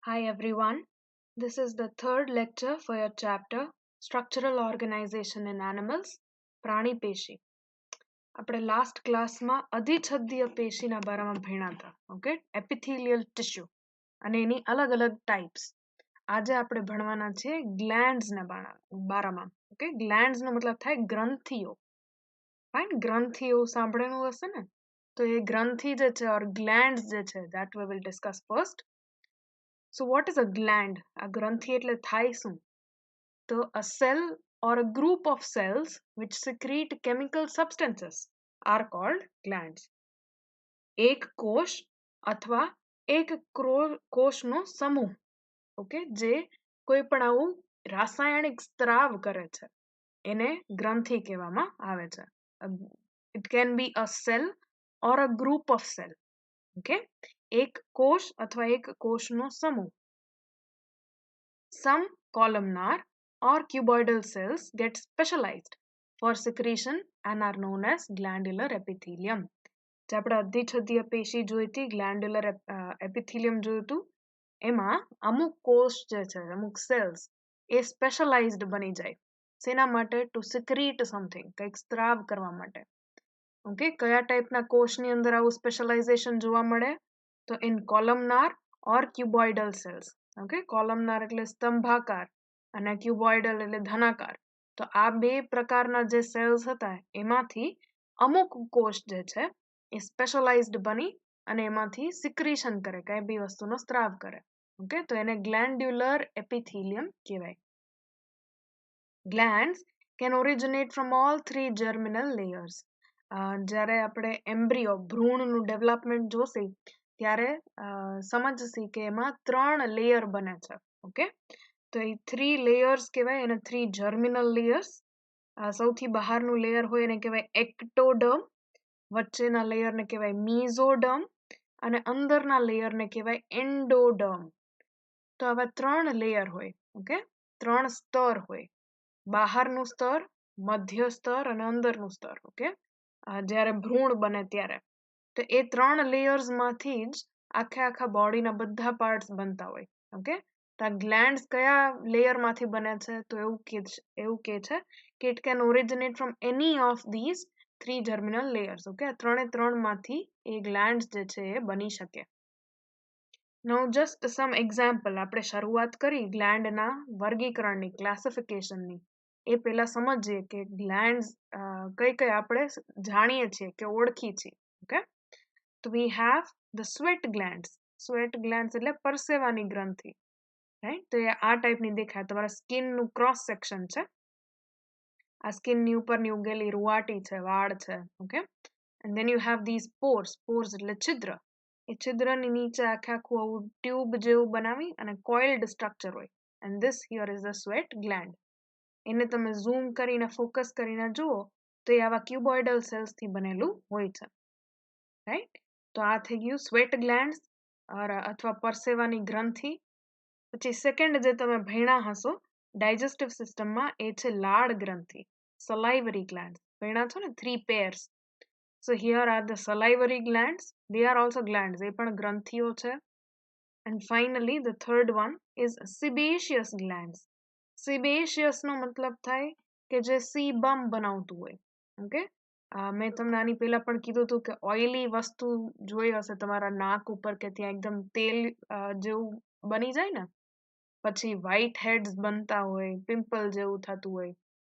Hi everyone. This is the third lecture for your chapter Structural Organization in Animals, પ્રાણી પેશી. આપણે last ક્લાસમાં અધિછદ્ય પેશીના બારામાં ભણ્યા હતા. ઓકે, એપિથેલિયલ ટિશ્યુ અને એની અલગ અલગ ટાઈપ્સ. આજે આપણે ભણવાના છે ગ્લેન્ડ્સના બારામાં. ઓકે, ગ્લેન્ડ્સનો મતલબ થાય ગ્રંથિઓ. ફાઇન, ગ્રંથિઓ સાંભળેલું હશે ને? તો એ ગ્રંથિ જે છે ઓર ગ્લેન્ડ્સ જે છે that we will discuss first. So what is a gland? A granthi એટલે થાય શું? So a cell or a group of cells which secrete chemical substances are called glands. એક કોષ અથવા એક કોષનો સમૂહ, ઓકે, જે કોઈ પણ આવું રાસાયણિક સ્ત્રાવ કરે છે એને ગ્રંથિ કહેવામાં આવે છે. It can be a cell or a group of cell. Okay, એક કોષ અથવા એક કોષનો સમૂહ. Some columnar or cuboidal cells get specialized for secretion and are known as glandular epithelium. જે આપણે અધિછદ્ય પેશી જોઈ હતી, ગ્લેન્ડ્યુલર એપિથેલિયમ જોયું હતું, એમાં અમુક કોષ જે છે, અમુક સેલ્સ એ સ્પેશલાઇઝડ બની જાય. શેના માટે? ટુ સિક્રીટ સમથિંગ, કંઈક સ્ત્રાવ કરવા માટે. ઓકે, કયા ટાઈપના કોષની અંદર આવું સ્પેશલાઇઝેશન જોવા મળે? તો ઇન કોલમનાર ઓર ક્યુબોઇડલ સેલ્સ. ઓકે, કોલમનાર એટલે સ્તંભાકાર અને ક્યુબોઇડલ એટલે ધનાકાર. તો આ બે પ્રકારના જે સેલ્સ હતા એમાંથી અમુક કોષ જે છે એ સ્પેશલાઇઝડ બની અને એમાંથી સિક્રીશન કરે, કઈ બી વસ્તુનો સ્ત્રાવ કરે. ઓકે, તો એને ગ્લેન્ડ્યુલર એપિથેલિયમ કહેવાય. Glands can originate from all three germinal layers. જ્યારે આપણે એમ્બ્રિયો ભ્રૂણનું ડેવલપમેન્ટ જોશે ત્યારે સમજશે કે એમાં 3 લેયર બને છે. ઓકે, તો એ 3 લેયર્સ કહેવાય, એને 3 જર્મિનલ લેયર્સ. સૌથી બહારનું લેયર હોય એને કહેવાય એક્ટોડર્મ, વચ્ચેના લેયરને કહેવાય મીઝોડર્મ અને અંદરના લેયરને કહેવાય એન્ડોડર્મ. તો આવા 3 લેયર હોય. ઓકે, 3 સ્તર હોય, બહારનું સ્તર, મધ્ય સ્તર અને અંદરનું સ્તર. ઓકે, જ્યારે ભ્રૂણ બને ત્યારે તો એ 3 લેયર્સમાંથી જ આખા બોડીના બધા પાર્ટ્સ બનતા હોય. ઓકે, તો આ ગ્લેન્ડ્સ કયા લેયરમાંથી બને છે? તો એવું કે છે કે it can originate from any of these 3 germinal layers. Okay, આ 3 માંથી એ ગ્લેન્ડ્સ જે છે એ બની શકે. Now just some example. આપણે શરૂઆત કરી ગ્લેન્ડના વર્ગીકરણની, ક્લાસિફિકેશનની. એ પહેલા સમજીએ કે ગ્લેન્ડ્સ કઈ આપણે જાણીએ છીએ કે ઓળખી છીએ. ઓકે, તો we have the sweat glands. Sweat glands એટલે પરસેવાની ગ્રંથિ. રાઈટ, તો એ આ ટાઈપની દેખાય. તમારા સ્કિનનું ક્રોસ સેક્શન છે. આ સ્કિનની ઉપરની ઉગેલી રૂવાટી છે, વાળ છે. Okay, and then you have these pores. Pores એટલે છિદ્ર. એ છિદ્રની નીચે આખું આવું ટ્યુબ જેવું બનાવી અને કોઇલ્ડ સ્ટ્રક્ચર હોય. And this here is the sweat gland. એને તમે ઝૂમ કરીને ફોકસ કરીને જુઓ તો એ આવા ક્યુબોઇડલ સેલ્સથી બનેલું હોય છે. રાઈટ, તો આ થઈ ગયું સ્વેટ ગ્લેન્ડ્સ અથવા પરસેવાની ગ્રંથિ. પછી સેકન્ડ જે તમે ભણ્યા હશો ડાયજેસ્ટિવ સિસ્ટમમાં એ છે લાળ ગ્રંથિ, સલાઇવરી ગ્લેન્ડ્સ. ભણ્યા છો ને 3 pairs. So here are the salivary glands. They are also glands. એ પણ ગ્રંથિઓ છે. And finally the third one is sebaceous glands. Sebaceous નો મતલબ થાય કે જે sebum બનાવતું હોય. ઓકે, મેં તમને આની પહેલા પણ કીધું હતું કે ઓઇલી વસ્તુ જોઈ હશે તમારા નાક ઉપર કે ત્યાં એકદમ તેલ જેવું બની જાય ને, પછી વ્હાઇટ હેડ્સ બનતા હોય, પિમ્પલ જેવું થતું હોય,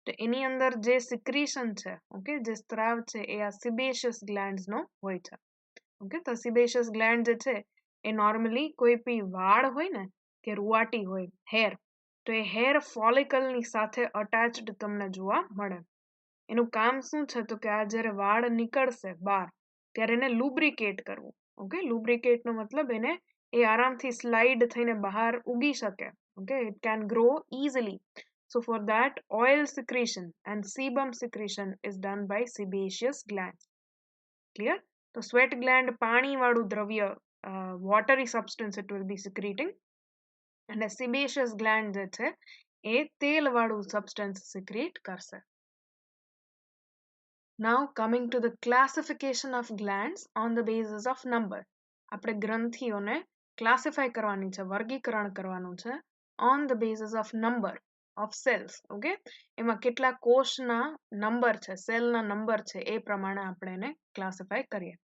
તો એની અંદર જે સિક્રીશન છે, ઓકે, જે સ્ત્રાવ છે એ આ સિબેશિયસ ગ્લેન્ડ્સનો હોય છે. ઓકે, તો સિબેશિયસ ગ્લેન્ડ જે છે એ નોર્મલી કોઈ બી વાળ હોય ને કે રૂવાટી હોય, હેર, તો એ હેર ફોલિકલની સાથે અટેચ્ડ તમને જોવા મળે. એનું કામ શું છે? તો કે આ જ્યારે વાળ નીકળશે બહાર ત્યારે એને લુબ્રિકેટ કરવું. ઓકે, લુબ્રિકેટનો મતલબ એને એ આરામથી સ્લાઇડ થઈને બહાર ઉગી શકે. Okay, it can grow easily. So for that, oil secretion and sebum secretion is done by sebaceous glands. Clear? તો sweat gland પાણીવાળું દ્રવ્ય, watery substance it will be secreting. અને sebaceous gland જે છે એ તેલવાળું substance secrete કરશે. Now coming to the classification of glands on the basis of number. આપણે ગ્રંથિઓને classify કરવાની છે, વર્ગીકરણ કરવાનું છે on the basis of number of cells. Okay, એમાં કેટલા કોષના નંબર છે, સેલના નંબર છે, એ પ્રમાણે આપણે એને ક્લાસિફાય કરીએ.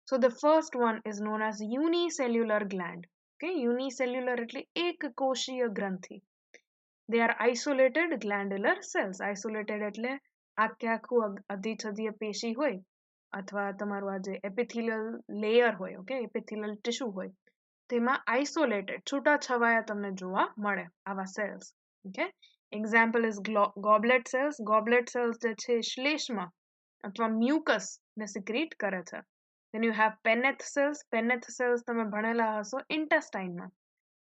So the first one is known as unicellular gland. Okay, unicellular એટલે એક કોષીય ગ્રંથિ. They are isolated glandular cells. Isolated એટલે આખું અધિચ્છદીય પેશી હોય અથવા તમારું આ જે એપિથેલિયલ લેયર હોય, ઓકે, એપિથેલિયલ ટિશ્યુ હોય, તેમાં આઇસોલેટેડ છૂટાછવાયા તમને જોવા મળે આવા cells. Okay, example is goblet cells. Goblet cells જે છે શ્લેષ્મા અથવા મ્યુકસ ને સિક્રીટ કરે છે. Then you have Penneth cells. Penneth cells તમે ભણેલા હશો ઇન્ટેસ્ટાઇનમાં,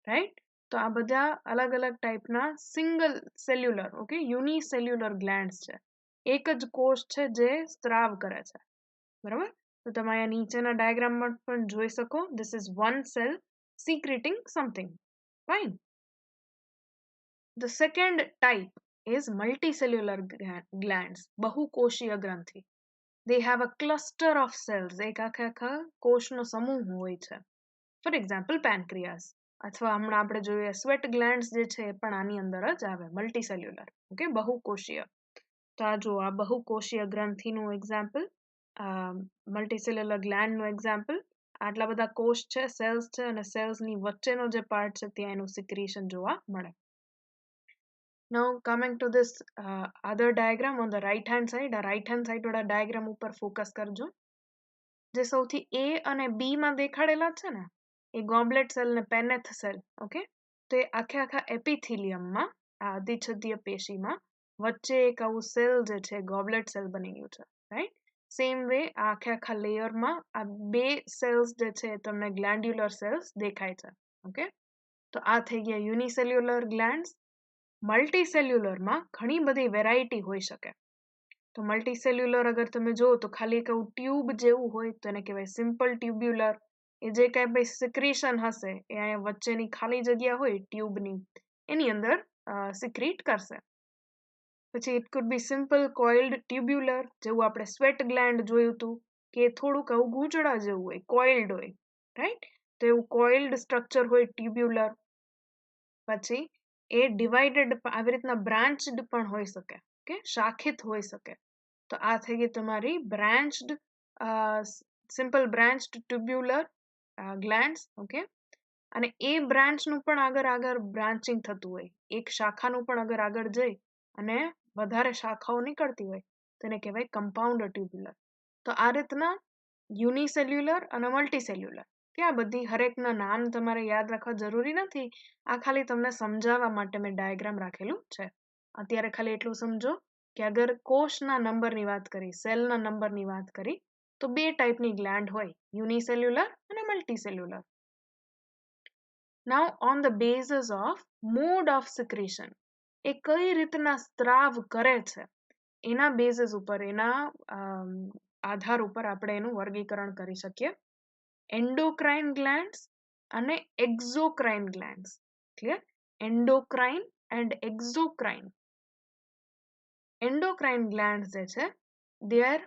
રાઈટ? તો આ બધા અલગ અલગ ટાઈપના સિંગલ સેલ્યુલર, ઓકે, યુનિસેલ્યુલર ગ્લેન્ડ્સ છે. એક જ કોષ છે જે સ્ત્રાવ કરે છે, બરાબર? તો તમે અહીંયા નીચેના ડાયાગ્રામમાં પણ જોઈ શકો. This is one cell secreting something. Fine. The second type is multicellular glands, બહુકોષીય ગ્રંથિ. They have a cluster of cells. એક આખા કોષનો સમૂહ હોય છે. ફોર એક્ઝામ્પલ પેનક્રિયાસ, અથવા હમણાં આપણે જોઈએ સ્વેટ ગ્લેન્ડ્સ જે છે એ પણ આની અંદર જ આવે, મલ્ટીસેલ્યુલર. ઓકે, બહુકોષીય. તો આ જો આ બહુકોષીય ગ્રંથિનું એક્ઝામ્પલ, મલ્ટીસેલ્યુલર ગ્લેન્ડનું એક્ઝામ્પલ. આટલા બધા કોષ છે, સેલ્સ છે, અને સેલ્સની વચ્ચેનો જે પાર્ટ છે ત્યાં એનું સિક્રીશન જોવા મળે. Now coming to this other diagram on the right hand side, આ right hand side વાળા diagram ઉપર ફોકસ કરજો. જે સૌથી A અને B માં દેખાડેલા છે ને, એ ગોબલેટ સેલ ને પેનેથ સેલ. ઓકે, તો એ આખા એપિથેલિયમમાં, આ અધિચ્છદીય પેશીમાં વચ્ચે એક આવું સેલ જે છે ગોબલેટ સેલ બની ગયું છે, રાઈટ? સેમ વે આ આખા લેયરમાં આ બે સેલ્સ જે છે તમને ગ્લેન્ડ્યુલર સેલ્સ દેખાય છે. ઓકે, તો આ થઈ ગયા યુનિસેલ્યુલર ગ્લેન્ડ્સ. મલ્ટીસેલ્યુલરમાં ઘણી બધી વેરાયટી હોઈ શકે. તો મલ્ટીસેલ્યુલર અગર તમે જુઓ તો ખાલી એક એવું ટ્યુબ જેવું હોય તો એને કહેવાય સિમ્પલ ટ્યુબ્યુલર. એ જે કાંઈ ભાઈ સિક્રીશન હશે એ અહીંયા વચ્ચેની ખાલી જગ્યા હોય ટ્યુબની એની અંદર સિક્રીટ કરશે. પછી it could be simple coiled tubular, જેવું આપણે સ્વેટ ગ્લેન્ડ જોયું હતું કે થોડુંક આવું ગૂંચળા જેવું હોય, કોઇલ્ડ હોય, રાઈટ? તો એવું કોઇલ્ડ સ્ટ્રક્ચર હોય ટ્યુબ્યુલર. પછી એ ડિવાઇડેડ આવી રીતના બ્રાન્ચડ પણ હોઈ શકે, કે શાખિત હોઈ શકે. તો આ થઈ ગઈ તમારી બ્રાન્ચડ, સિમ્પલ બ્રાન્ચડ ટ્યુબ્યુલર ગ્લેન્ડ્સ. ઓકે, અને એ બ્રાન્ચનું પણ આગળ બ્રાન્ચિંગ થતું હોય, એક શાખાનું પણ આગળ જઈ અને વધારે શાખાઓ નીકળતી હોય તેને કહેવાય કમ્પાઉન્ડ ટ્યુબ્યુલર. તો આ રીતના યુનિસેલ્યુલર અને મલ્ટીસેલ્યુલર, કે આ બધી હરેકના નામ તમારે યાદ રાખવા જરૂરી નથી. આ ખાલી તમને સમજાવવા માટે મેં ડાયાગ્રામ રાખેલું છે. અત્યારે ખાલી એટલું સમજો કે અગર કોષના નંબરની વાત કરી, સેલના નંબરની વાત કરી, તો બે ટાઈપની ગ્લેન્ડ હોય, યુનિસેલ્યુલર અને multicellular. Now on the basis of mode of secretion, એ કઈ રીતના સ્ત્રાવ કરે છે એના બેઝિસ ઉપર, એના આધાર ઉપર આપણે એનું વર્ગીકરણ કરી શકીએ. એન્ડોક્રાઇન ગ્લેન્ડ્સ અને exocrine glands. Clear? Endocrine and exocrine. Endocrine glands જે છે, there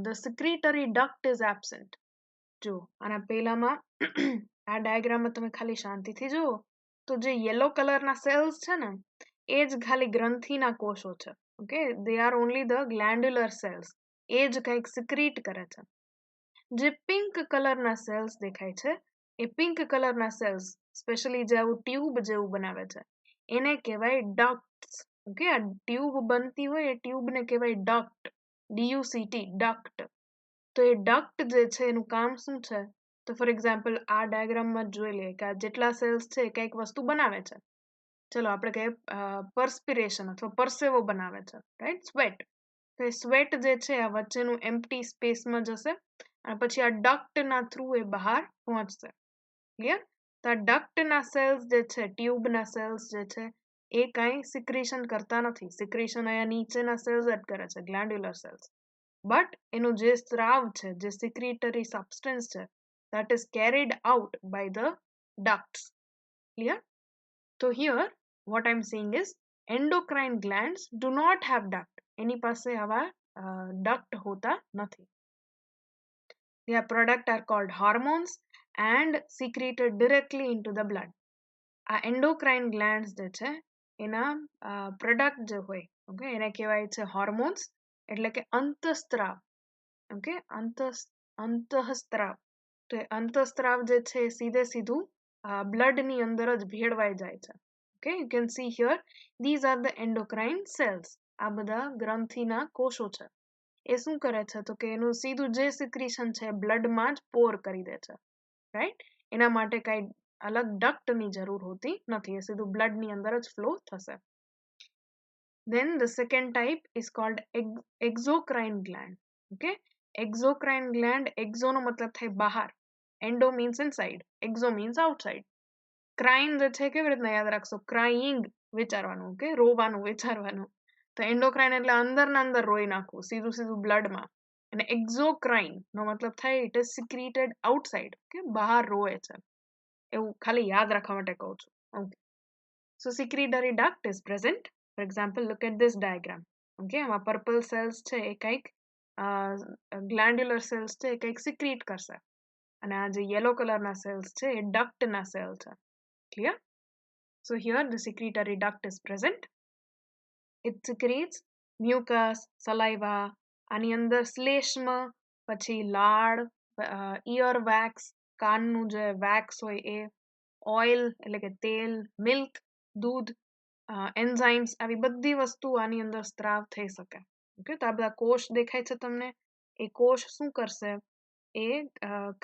the secretory duct is absent. જો આના પહેલામાં આ ડાયાગ્રામમાં તમે ખાલી શાંતિથી જુઓ તો જે યલો કલરના સેલ્સ છે ને એ જ ખાલી ગ્રંથિના કોષો છે. Okay, they are only the glandular cells. એ જ કંઈક સિક્રીટ કરે છે. જે પિંક કલરના સેલ્સ દેખાય છે એ પિંક કલરના સેલ્સ, સ્પેશિયલી જે આવું ટ્યુબ જેવું બનાવે છે, એને કહેવાય ડક્ટ્સ. ઓકે, આ ટ્યુબ બનતી હોય એ ટ્યુબને કહેવાય ડક્ટ, DUCT, ડક્ટ. તો એ ડક્ટ જે છે એનું કામ શું છે? તો ફોર એક્ઝામ્પલ આ ડાયાગ્રામમાં જોઈ લઈએ કે આ જેટલા સેલ્સ છે એ કંઈક વસ્તુ બનાવે છે. ચલો આપણે કહીએ પર્સ્પિરેશન અથવા પરસેવો બનાવે છે, રાઈટ? સ્વેટ. તો એ સ્વેટ જે છે આ વચ્ચેનું એમ્પ્ટી સ્પેસમાં જશે અને પછી આ ડક્ટના થ્રુ એ બહાર પહોંચશે. ક્લિયર? તો આ ડક્ટના સેલ્સ જે છે, ટ્યુબના સેલ્સ જે છે, એ કાંઈ સિક્રેશન કરતા નથી. સિક્રેશન અહીંયા નીચેના સેલ્સ જ કરે છે, ગ્લેન્ડ્યુલર સેલ્સ. બટ એનું જે સ્ત્રાવ છે, જે સિક્રેટરી સબસ્ટન્સ છે, that is carried out by the ducts. Clear? So here what I'm saying is endocrine glands do not have duct. એની પાસે આવા duct હોતા નથી. Their product are called hormones and secreted directly into the blood. આ endocrine glands જે છે એના product જે હોય ઓકે એને કહેવાય છે હોર્મોન્સ એટલે કે અંતઃસ્ત્રાવ ઓકે અંતઃસ્ત્રાવ તો એ અંતઃસ્ત્રાવ જે છે એ સીધે સીધું બ્લડની અંદર જ ભેળવાઈ જાય છે okay you can see here these are the endocrine cells આ બધા ગ્રંથિના કોષો છે એ શું કરે છે તો કે એનું સીધું જે સિક્રીશન છે બ્લડમાં જ પોર કરી દે છે રાઈટ એના માટે કાંઈ અલગ ડક્ટની જરૂર હોતી નથી એ સીધું બ્લડની અંદર જ ફ્લો થશે then the second type is called exocrine gland okay exocrine gland exo નો મતલબ થાય બહાર endo means inside exo means outside ક્રાઇન જે છે કેવી રીતના યાદ રાખશો ક્રાઇંગ વિચારવાનું ઓકે રોવાનું વિચારવાનું તો એન્ડોક્રાઇન એટલે અંદરના અંદર રોઈ નાખવું સીધું સીધું બ્લડમાં અને એક્ઝોક્રાઇન નો મતલબ થાય ઇટ ઇઝ સિક્રીટેડ આઉટસાઇડ કે બહાર રોએ છે એવું ખાલી યાદ રાખવા માટે કહું છું okay so secretory duct is present for example look at this diagram okay આમાં પર્પલ સેલ્સ છે એ કંઈક ગ્લેન્ડ્યુલર સેલ્સ છે એ કંઈક સિક્રીટ કરશે અને આ જે યલો કલરના સેલ્સ છે એ ડક્ટના સેલ છે clear so here the secretory duct is present it secretes mucus saliva આની અંદર શ્લેષ્મ પછી લાળ ઇયર વેક્સ કાનનું જે વેક્સ હોય એ ઓઇલ એટલે કે તેલ મિલ્ક દૂધ એન્ઝાઇમ્સ આવી બધી વસ્તુ આની અંદર સ્ત્રાવ થઈ શકે ઓકે તો આ બધા કોષ દેખાય છે તમને એ કોષ શું કરશે એ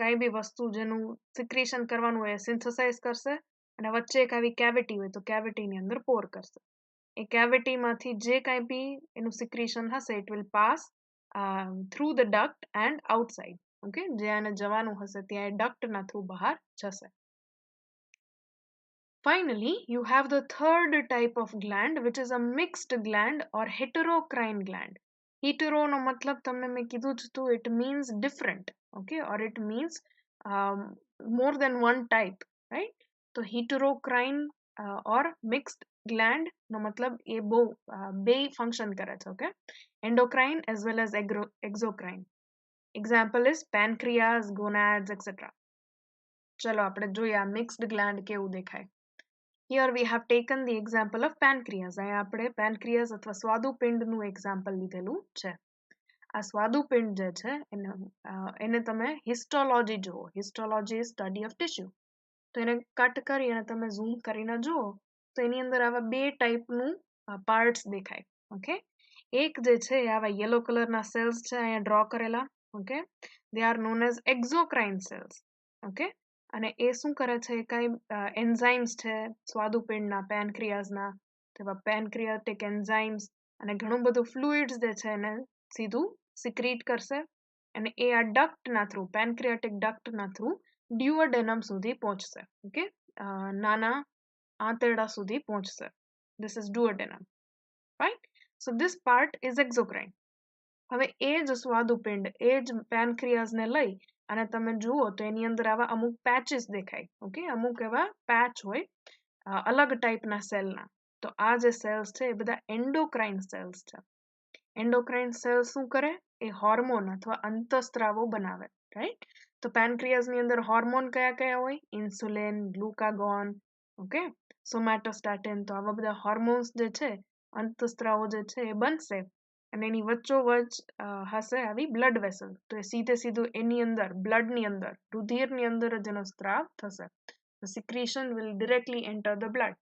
કઈ બી વસ્તુ જેનું સિક્રેશન કરવાનું હોય સિન્થેસાઇઝ કરશે અને વચ્ચે એક આવી કેવિટી હોય તો કેવિટીની અંદર પોર કરશે એ કેવિટીમાંથી જે કાંઈ બી એનું સિક્રેશન હશે it will pass through the duct and outside okay જે આને જવાનું હશે ત્યાં એ ડક્ટના થ્રુ બહાર જશે Finally, you have the third type of gland, which is a mixed gland or heterocrine gland. Hetero no matlab tamne main kidhu જ હતું, it means different, okay, or it means more than one type, right? તો heterocrine or mixed gland નો મતલબ એ બહુ બે function કરે છે okay endocrine as well as exocrine. Example is pancreas, gonads, etc. ચલો આપણે જોઈએ આ મિક્સ્ડ ગ્લેન્ડ કેવું દેખાય. Here we have taken the example of pancreas. અહીંયા આપણે pancreas અથવા સ્વાદુપિંડનું એક્ઝામ્પલ લીધેલું છે. આ સ્વાદુપિંડ જે છે એને તમે હિસ્ટોલોજી જુઓ. Histology is study of tissue. તો એને કટ કરી અને તમે ઝૂમ કરીને જુઓ તો એની અંદર આવા બે ટાઈપનું પાર્ટ્સ દેખાય. ઓકે એક જે છે આવા યલો કલરના સેલ્સ છે અહીંયા ડ્રો કરેલા. Okay they are known as exocrine cells. Okay અને એ શું કરે છે કાંઈ એન્ઝાઇમ્સ છે સ્વાદુપિંડના પેનક્રિયાઝના તેવા પેનક્રિયાટિક એન્ઝાઇમ્સ અને ઘણું બધું ફ્લુઇડ્સ જે છે એને સીધું સિક્રીટ કરશે અને એ આ ડક્ટના થ્રુ પેનક્રિયાટિક ડક્ટના થ્રુ ડ્યુઓડેનમ સુધી પહોંચશે ઓકે નાના આંતરડા સુધી પહોંચશે this is duodenum right so this part is exocrine હવે એ જ સ્વાદુપિંડ એ જ પેનક્રિયાઝને લઈ અને તમે જુઓ તો એની અંદર આવા અમુક પેચીસ દેખાય ઓકે અમુક એવા પેચ હોય અલગ ટાઈપના સેલના તો આ જે સેલ્સ છે એ બધા એન્ડોક્રાઇન સેલ્સ છે એન્ડોક્રાઇન સેલ્સ શું કરે એ હોર્મોન અથવા અંતઃસ્ત્રાવો બનાવે રાઈટ તો પેનક્રિયાઝની અંદર હોર્મોન કયા કયા હોય ઇન્સ્યુલિન ગ્લુકાગોન ઓકે સોમેટોસ્ટેટિન તો આવા બધા હોર્મોન્સ જે છે અંતઃસ્ત્રાવો જે છે એ બનશે અને એની વચ્ચોવચ હશે આવી બ્લડ વેસલ તો એ સીધે સીધું એની અંદર બ્લડની અંદર રુધિરની અંદર જ એનો સ્ત્રાવ થશે the secretion will directly enter the blood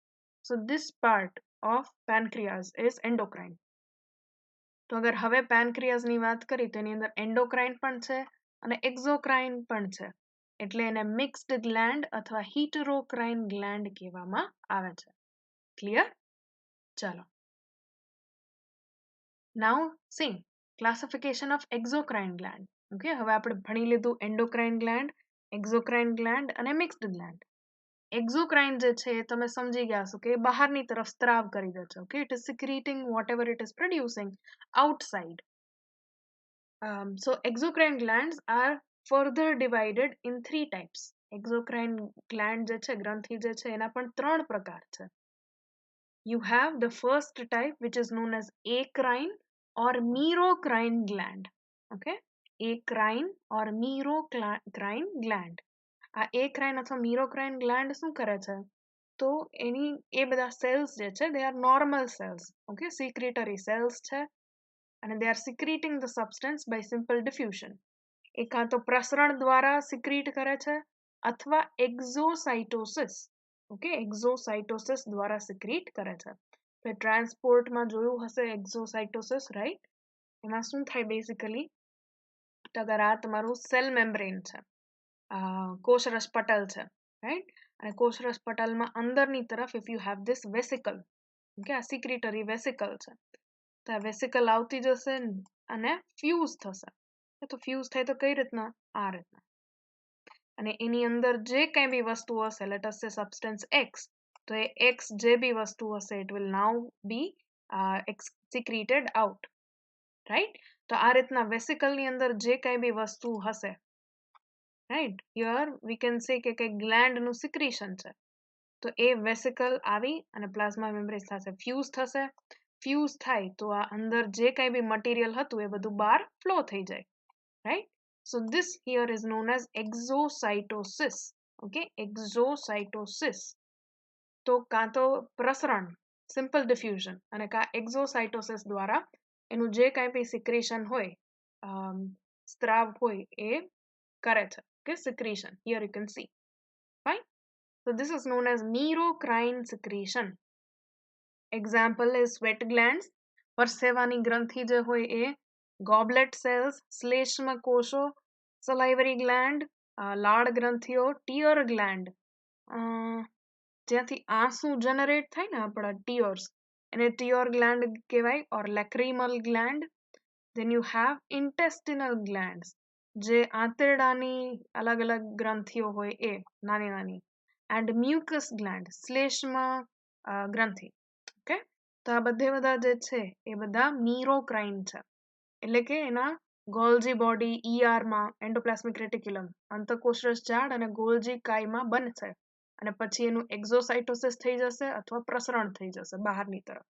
so this part of pancreas is endocrine તો અગર હવે પેનક્રિયાઝની વાત કરી તો એની અંદર એન્ડોક્રાઇન પણ છે અને એક્ઝોક્રાઇન પણ છે એટલે એને મિક્સ્ડ ગ્લેન્ડ અથવા હિટરોક્રાઇન ગ્લેન્ડ કહેવામાં આવે છે ક્લિયર ચાલો Now see classification of exocrine gland. Okay, હવે આપણે ભણી લીધું endocrine gland, exocrine gland અને mixed gland. Exocrine જે છે એ તમે સમજી ગયા છો કે બહારની તરફ સ્ત્રાવ કરી દે છે. Okay, it is secreting whatever it is producing outside. So exocrine glands are further divided in three types. Exocrine gland જે છે ગ્રંથિ જે છે એના પણ ત્રણ પ્રકાર છે. You have the first type which is known as acrine or merocrine gland. Okay, acrine or merocrine gland. આ એક્રાઇન અથવા મીરોક્રાઇન ગ્લેન્ડ શું કરે છે, તો એની એ બધા સેલ્સ જે છે they are normal cells, okay, secretory cells છે, અને they are secreting the substance by simple diffusion. એ કાં તો પ્રસરણ દ્વારા સિક્રીટ કરે છે અથવા એક્ઝોસાઇટોસિસ, ઓકે, એક્ઝોસાઇટોસિસ દ્વારા સિક્રીટ કરે છે. તો ટ્રાન્સપોર્ટમાં જોયું હશે એક્ઝોસાઇટોસિસ, રાઈટ? એમાં શું થાય બેઝિકલી, તો અગર આ તમારું સેલ મેમ્બ્રેન છે, કોષરસ પટલ છે, રાઈટ? અને કોષરસ પટલમાં અંદરની તરફ if you have this vesicle, okay, આ સિક્રેટરી વેસિકલ છે, તો આ વેસિકલ આવતી જશે અને ફ્યુઝ થશે. તો ફ્યુઝ થાય તો કઈ રીતના, આ રીતના. અને એની અંદર જે કંઈ બી વસ્તુ હશે, લેટ અસ સે સબસ્ટન્સ એક્સ, તો એ એક્સ જે બી વસ્તુ હશે it will now be secreted out, right? તો આ રીતના વેસિકલની અંદર જે કંઈ બી વસ્તુ હશે, right, here we can say કે કંઈ ગ્લેન્ડનું સિક્રીશન છે, તો એ વેસિકલ આવી અને પ્લાઝ્મા મેમ્બ્રેન સાથે ફ્યુઝ થશે. ફ્યુઝ થાય તો આ અંદર જે કંઈ બી મટીરિયલ હતું એ બધું બહાર ફ્લો થઈ જાય, right? So this here is known as exocytosis, okay, exocytosis. તો કાં તો પ્રસરણ, સિમ્પલ ડિફ્યુઝન, અને કાં એક્ઝોસાઇટોસિસ દ્વારા એનું જે કાંઈ બી સિક્રેશન હોય, સ્ત્રાવ હોય એ કરે છે, કે secretion. Here you can see, fine. So this is known as merocrine secretion. Example is sweat glands, પરસેવાની ગ્રંથિ જે હોય એ, ગોબલેટ સેલ્સ, શ્લેષ્મ કોષો, સલાઇવરી ગ્લેન્ડ, લાળ ગ્રંથિઓ, ટીયર ગ્લેન્ડ, જ્યાંથી આંસુ જનરેટ થાય ને આપણા ટીયર્સ, એને ટીયર ગ્લેન્ડ કહેવાય, ઓર lacrimal gland. Then you have intestinal glands, જે આંતરડાની અલગ અલગ ગ્રંથિઓ હોય એ, નાની નાની, એન્ડ મ્યુકસ ગ્લેન્ડ, શ્લેષ્મ ગ્રંથિ, ઓકે. તો આ બધા જે છે એ બધા મીરોક્રાઇન છે, એટલે કે એના ગોલ્જી બોડી, ઈઆરમાં એન્ડોપ્લાસ્મિક રેટિક્યુલમ, અંતઃકોષરસ ઝાડ અને ગોલ્જી કાયમાં બનશે, અને પછી એનું એક્ઝોસાઇટોસિસ થઈ જશે અથવા પ્રસરણ થઈ જશે બહારની તરફ.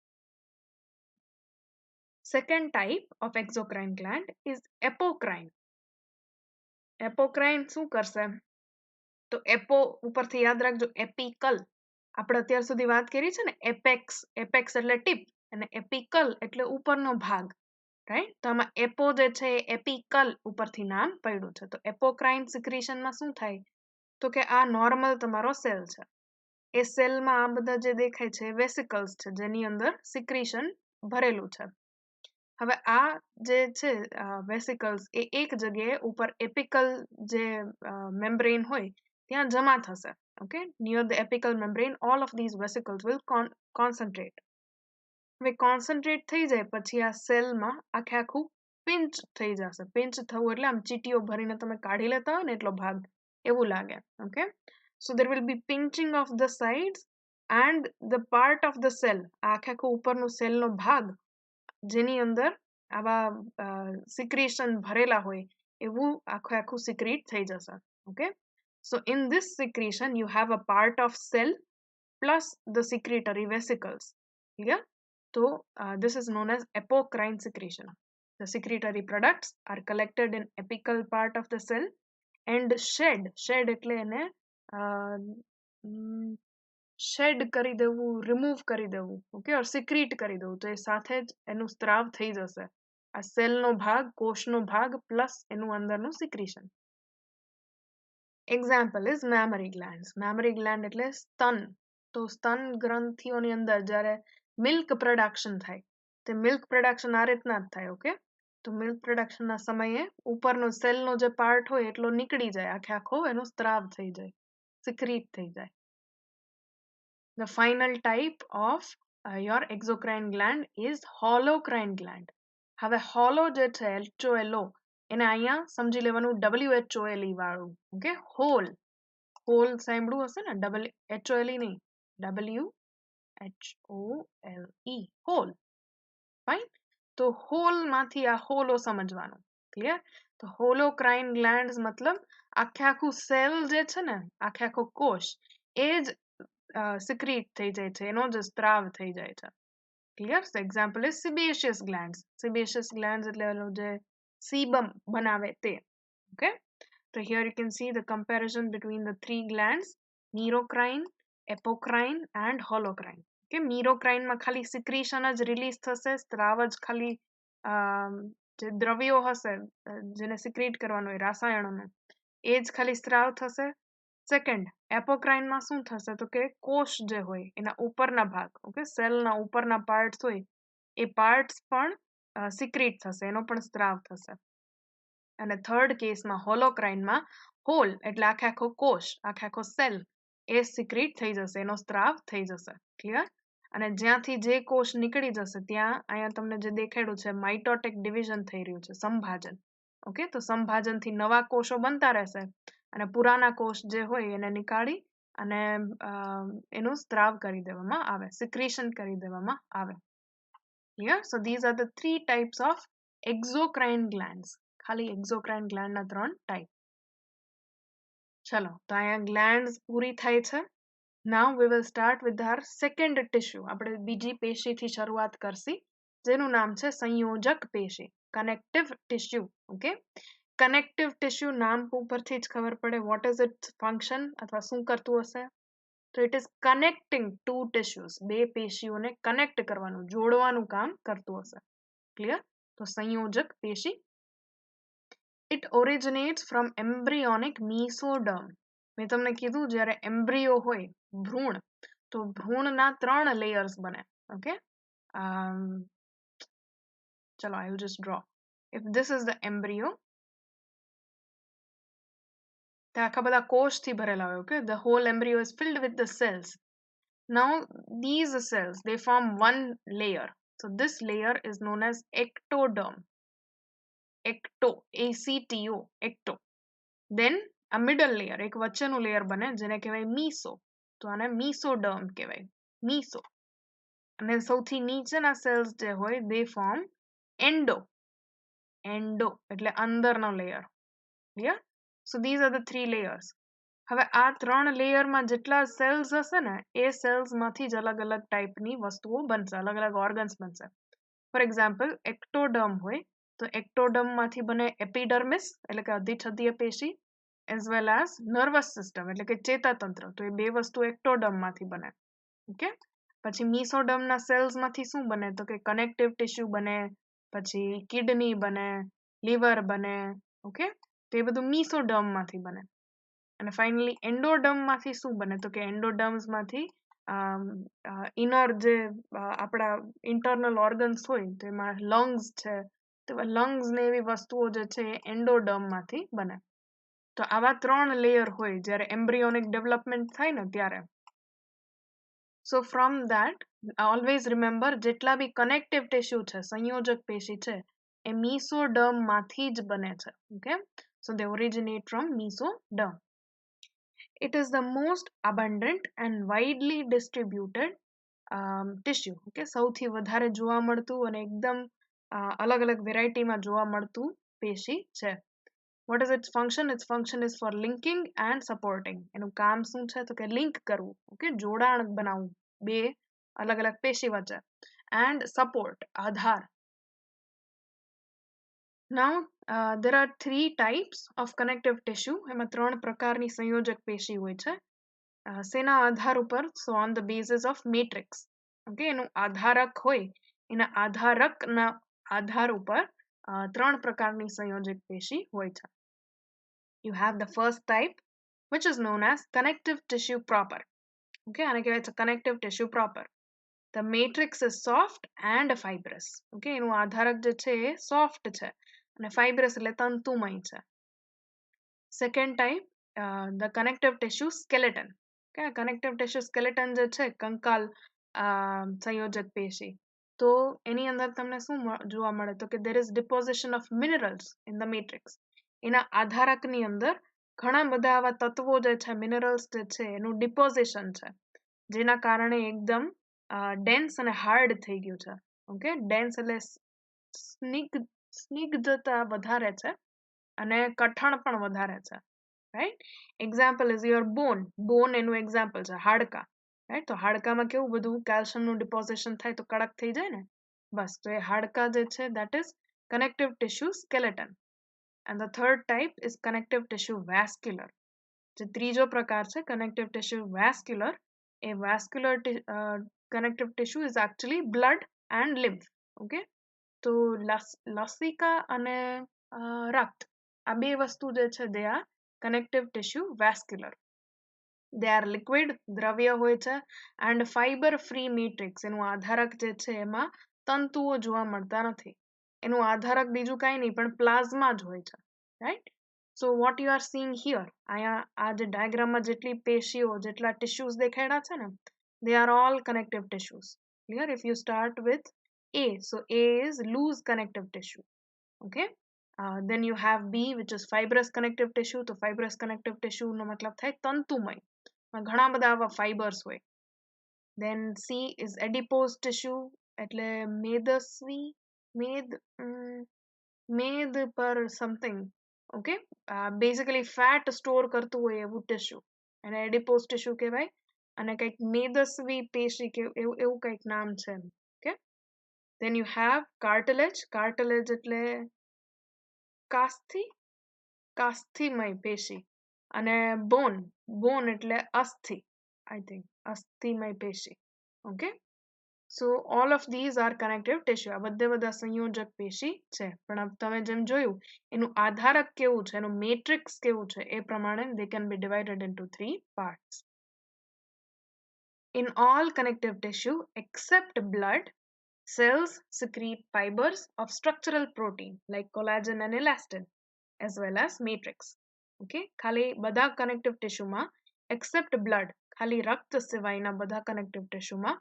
Second type of exocrine gland is apocrine. એપોક્રાઇન શું કરશે, તો એપો ઉપરથી યાદ રાખજો, એપિકલ, આપણે અત્યાર સુધી વાત કરી છે ને, એપેક્સ, એપેક્સ એટલે ટીપ, અને એપિકલ એટલે ઉપરનો ભાગ, રાઈટ? તો આમાં એપો જે છે એ એપિકલ ઉપરથી નામ પડ્યું છે. તો એપોક્રાઇન સિક્રેશનમાં શું થાય, તો કે આ નોર્મલ તમારો સેલ છે, એ સેલમાં આ બધા જે દેખાય છે વેસિકલ્સ છે, જેની અંદર સિક્રેશન ભરેલું છે. હવે આ જે છે વેસિકલ્સ એ એક જગ્યાએ ઉપર એપિકલ જે મેમ્બ્રેન હોય ત્યાં જમા થશે, okay. Near the apical membrane all of these vesicles will concentrate. હવે કોન્સન્ટ્રેટ થઈ જાય પછી આ સેલમાં આખે આખું પિંચ થઈ જશે. પિંચ થવું એટલે આમ ચીટીઓ ભરીને તમે કાઢી લેતા હોય ને એટલો ભાગ, એવું લાગે, okay. So there will be pinching of the sides and the part of the cell, આખે આખું ઉપરનું સેલનો ભાગ જેની અંદર આવા સિક્રેશન ભરેલા હોય એવું આખું આખું સિક્રેટ થઈ જશે, okay. So in this secretion you have a part of cell plus the secretory vesicles, clear? So this is known as apocrine secretion. The secretory products are collected in apical part of the cell and shed એટલે એને shade કરી દેવું, remove કરી દેવું, okay, ઓર સિક્રીટ કરી દેવું, તો એ સાથે જ એનું સ્ત્રાવ થઈ જશે, આ સેલનો ભાગ, કોષનો ભાગ પ્લસ એનું અંદરનું secretion. Example is memory glands. Memory gland એટલે સ્તન. તો સ્તન ગ્રંથિઓની અંદર જ્યારે મિલ્ક પ્રોડક્શન થાય, તે મિલ્ક પ્રોડક્શન આ રીતના જ થાય, ઓકે. તો મિલ્ક પ્રોડક્શનના સમયે ઉપરનો સેલનો જે પાર્ટ હોય એટલો નીકળી જાય, આખે આખો એનો સ્ત્રાવ થઈ જાય, સિક્રીટ થઈ જાય. The final type of your exocrine gland is holocrine gland. હવે હોલો જે છે HOLO, એને અહીંયા સમજી લેવાનું WHOLE વાળું, ઓકે. હોલ, હોલ સાંભળ્યું હશે ને, HOLE નહીં, WHOLE, હોલ, ફાઇન. તો હોલમાંથી આ હોલો સમજવાનું, ક્લિયર? તો હોલોક્રાઇન ગ્લેન્ડ્સ મતલબ આખે આખું સેલ જે છે ને, આખે આખો કોષ એ જ સિક્રીટ થઈ જાય છે, એનો જ સ્ત્રાવ થઈ જાય છે, clear? So example is sebaceous glands. Sebaceous glands એટલે જે સીબમ બનાવે તે, okay. So here you can see the comparison between the three glands: merocrine, apocrine and holocrine. Okay, merocrine માં ખાલી secretion જ release થશે, સ્ત્રાવ જ ખાલી જે દ્રવ્યો હશે જેને secrete કરવાનો હોય રસાયણોને એ જ ખાલી સ્ત્રાવ થશે. સેકન્ડ, એપોક્રાઇનમાં શું થશે તો કે કોષ જે હોય એના ઉપરના ભાગ, ઓકે, સેલના ઉપરના પાર્ટ્સ હોય એ પાર્ટ્સ પણ સિક્રીટ થશે, એનો પણ સ્ત્રાવ થશે. અને થર્ડ કેસમાં હોલોક્રાઇનમાં હોલ એટલે આખે આખો કોષ, આખે આખો સેલ એ સિક્રીટ થઈ જશે, એનો સ્ત્રાવ થઈ જશે. ક્લિયર? અને જ્યાંથી જે કોષ નીકળી જશે ત્યાં અહીંયા તમને જે દેખાડ્યું છે માઇટોટિક ડિવિઝન થઈ રહ્યું છે, સંભાજન. ઓકે, તો સંભાજનથી નવા કોષો બનતા રહેશે અને પુરાના કોષ જે હોય એને નીકાળી અને એનું સ્ત્રાવ કરી દેવામાં આવે, સિક્રેશન કરી દેવામાં આવે. Clear? So this are the 3 types of exocrine glands. ખાલી exocrine gland ના 3 ટાઈપ. ચલો, તો અહીંયા ગ્લેન્ડ્સ પૂરી થાય છે. Now we will start with our second tissue. આપણે બીજી પેશીથી શરૂઆત કરશી જેનું નામ છે સંયોજક પેશી, connective tissue. Okay, connective tissue નામ ઉપરથી જ ખબર પડે what is its function અથવા શું કરતું હશે. તો it is connecting two tissues. બે પેશીઓને કનેક્ટ કરવાનું, જોડવાનું કામ કરતું હશે. ક્લિયર? તો સંયોજક પેશી. It originates from embryonic mesoderm. મેં તમને કીધું જ્યારે એમ્બ્રિયો હોય, ભ્રૂણ, તો ભ્રૂણના 3 લેયર્સ બને. ઓકે, ચલો, I will just draw. If this is the embryo, આખા બધા કોષથી ભરેલા હોય. Okay, the whole embryo is filled with the cells. Now these cells, they form one layer. So this layer is known as ectoderm. Ecto, A-C-T-O, ecto. Then a middle layer, એક વચ્ચેનું layer બને જેને કહેવાય મીસો. તો આને મીસોડર્મ કહેવાય, મીસો. અને સૌથી નીચેના સેલ્સ જે હોય they form endo. Endo એટલે અંદરનો layer. Clear? So these are the 3 layers. હવે આ 3 લેયરમાં જેટલા સેલ્સ હશે ને એ સેલ્સમાંથી જ અલગ અલગ ટાઈપની વસ્તુઓ બનશે, અલગ અલગ ઓર્ગન્સ બનશે. ફોર એક્ઝામ્પલ, એક્ટોડર્મ હોય તો એક્ટોડર્મમાંથી બને એપિડર્મિસ એટલે કે અધિછદીય પેશી, as well as nervous system એટલે કે ચેતાતંત્ર. તો એ બે વસ્તુ એક્ટોડર્મમાંથી બને. ઓકે, પછી મીસોડર્મના સેલ્સમાંથી શું બને તો કે કનેક્ટિવ ટિશ્યુ બને, પછી કિડની બને, લીવર બને. ઓકે, તો એ બધું મીસોડર્મમાંથી બને. અને ફાઇનલી એન્ડોડર્મમાંથી શું બને તો કે એન્ડોડર્મ્સમાંથી ઇનર જે આપણા ઇન્ટરનલ ઓર્ગન્સ હોય તો એમાં લંગ્સ છે, તો લંગ્સ ને એવી વસ્તુઓ જે છે એ એન્ડોડર્મમાંથી બને. તો આવા 3 લેયર હોય જ્યારે એમ્બ્રિયોનિક ડેવલપમેન્ટ થાય ને ત્યારે. સો ફ્રોમ ધેટ ઓલવેઝ રિમેમ્બર જેટલા બી કનેક્ટિવ ટિશ્યુ છે, સંયોજક પેશી છે, એ મીસોડર્મમાંથી જ બને છે. Okay, so they originate from mesoderm. It is the most abundant and widely distributed tissue. Okay, સૌથી વધારે જોવા મળતું અને એકદમ અલગ અલગ વેરાયટીમાં જોવા મળતું પેશી છે. What is its function? Its function is for linking and supporting. એનું કામ શું છે તો કે લિંક કરવું, ઓકે, જોડાણ બનાવવું બે અલગ અલગ પેશી વચ્ચે, and support, Aadhaar. Now there are 3 types of connective tissue. એમાં 3 પ્રકારની સંયોજક પેશી હોય છે. સેના આધાર ઉપર? So on the basis of matrix. Okay, એનું આધારક હોય, એના આધારકના આધાર ઉપર 3 પ્રકારની સંયોજક પેશી હોય છે. You have the first type which is known as connective tissue proper. Okay, આને કહેવાય છે connective tissue proper. The matrix is soft and fibrous. Okay, એનું આધારક જે છે એ સોફ્ટ છે અને ફાઇબ્રસ એટલે તંતુમય છે. Second type, the connective tissue skeleton. Okay, connective tissue skeleton જે છે કંકાલ સંયોજક પેશી. તો એની અંદર તમને શું જોવા મળે તો કે there is deposition of minerals in the matrix. એના આધારકની અંદર ઘણા બધા આવા તત્વો જે છે, મિનરલ્સ જે છે એનું ડિપોઝિશન છે, જેના કારણે એકદમ ડેન્સ અને હાર્ડ થઈ ગયું છે. ઓકે, ડેન્સ એટલે સ્નિગ્ધતા વધારે છે અને કઠણ પણ વધારે છે. રાઈટ? એક્ઝામ્પલ ઇઝ યોર બોન. બોન એનું એક્ઝામ્પલ છે, હાડકા. રાઈટ? તો હાડકામાં કેવું બધું કેલ્શિયમનું ડિપોઝિશન થાય તો કડક થઈ જાય ને, બસ. તો એ હાડકા જે છે that is connective tissue skeleton. and the third type is connective tissue vascular. જે ત્રીજો પ્રકાર છે connective tissue vascular, a vascular connective tissue is actually blood and lymph. Okay, તો લસિકા અને રક્ત આ બે વસ્તુ જે છે they are connective tissue vascular. They are liquid, દ્રવ્ય હોય છે, and fiber free matrix. એનું આધારક જે છે એમાં તંતુઓ જોવા મળતા નથી. એનું આધારક બીજું કાંઈ નહીં પણ પ્લાઝ્મા જ હોય છે, right? So what you are seeing here, આ જે ડાયાગ્રામમાં જેટલી પેશીઓ જેટલા ટીશ્યુઝ દેખાડ્યા છે ને, they are all connective tissues. Clear? If you start with A, so A is loose connective tissue. Okay, then you have B, which is fibrous connective tissue. તો fibrous connective tissue નો મતલબ થાય તંતુમય, ઘણા બધા આવા fibres હોય. Then C is adipose tissue, એટલે મેદસ્વી મેદ પર something. Okay, basically fat store કરતું હોય એવું ટીશ્યુ એને adipose tissue કહેવાય, અને કંઈક મેદસ્વી પેશી કે એવું કંઈક નામ છે. Okay, then you have cartilage. Cartilage એટલે કાસ્થિમય પેશી, અને બોન એટલે અસ્થિ, I think અસ્થિમય પેશી. Okay, so all of these are connective tissue. આ બધા સંયોજક પેશી છે. પણ તમે જેમ જોયું એનું આધારક કેવું છે, એનું મેટ્રિક્સ કેવું છે, એ પ્રમાણે they can be divided into 3 parts. In all connective tissue except blood, cells secrete fibers of structural protein like collagen and elastin as well as matrix. Okay, ખાલી બધા connective tissue માં except blood, ખાલી રક્ત સિવાયના બધા connective tissue માં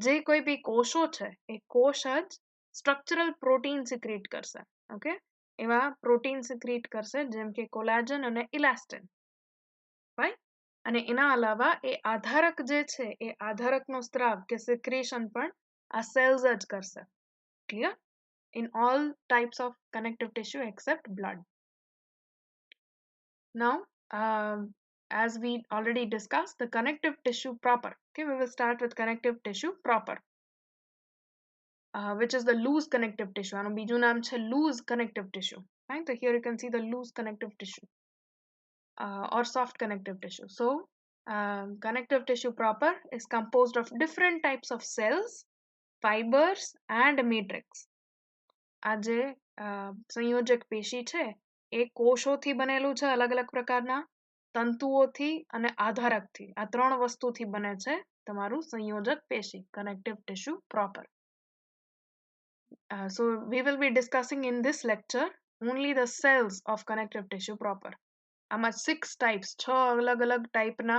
જે કોઈ બી કોષો છે એ કોષ જ structural protein secrete કરશે. Okay, એવા protein secrete કરશે જેમ કે collagen અને elastin. Right? અને એના અલાવા એ આધારક જે છે એ આધારકનો સ્ત્રાવ કે secretion પણ આ cells જ કરશે. Clear? In all types of connective tissue except blood. Now, as we already discussed, the connective tissue proper. Okay, we will start with connective tissue proper, which is the loose connective tissue. આનું બીજું નામ છે loose connective tissue. Right? So here you can see the loose connective tissue or soft connective tissue. So, connective tissue proper is composed of different types of cells, fibers and matrix. આ જે સંયોજક પેશી છે એ કોષોથી બનેલું છે અલગ અલગ પ્રકારના, તંતુઓથી અને આધારકથી. આ ત્રણ વસ્તુથી બને છે તમારું સંયોજક પેશી, connective tissue proper. So we will be discussing in this lecture only the cells of connective tissue proper. આમાં 6 types, 6 અલગ અલગ ટાઈપના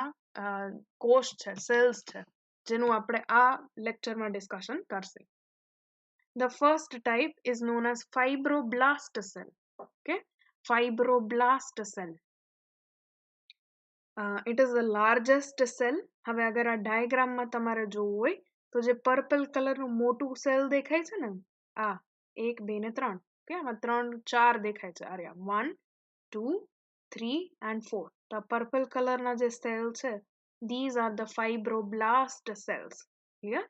કોષ છે, cells છે, જેનું આપણે આ લેક્ચરમાં ડિસ્કશન કરશે. The first type is known as fibroblast cell. Okay, fibroblast cell. It is the largest cell. હવે અગર આ ડાયાગ્રામમાં તમારે જોવું હોય તો જે પર્પલ કલરનું મોટું સેલ દેખાય છે ને, આ 1 2 ને 3, ઓકે, આમાં 3 4 દેખાય છે. આ 1 2 3 and 4. તો પર્પલ કલરના જે સેલ છે, these are the fibroblast cells. Clear?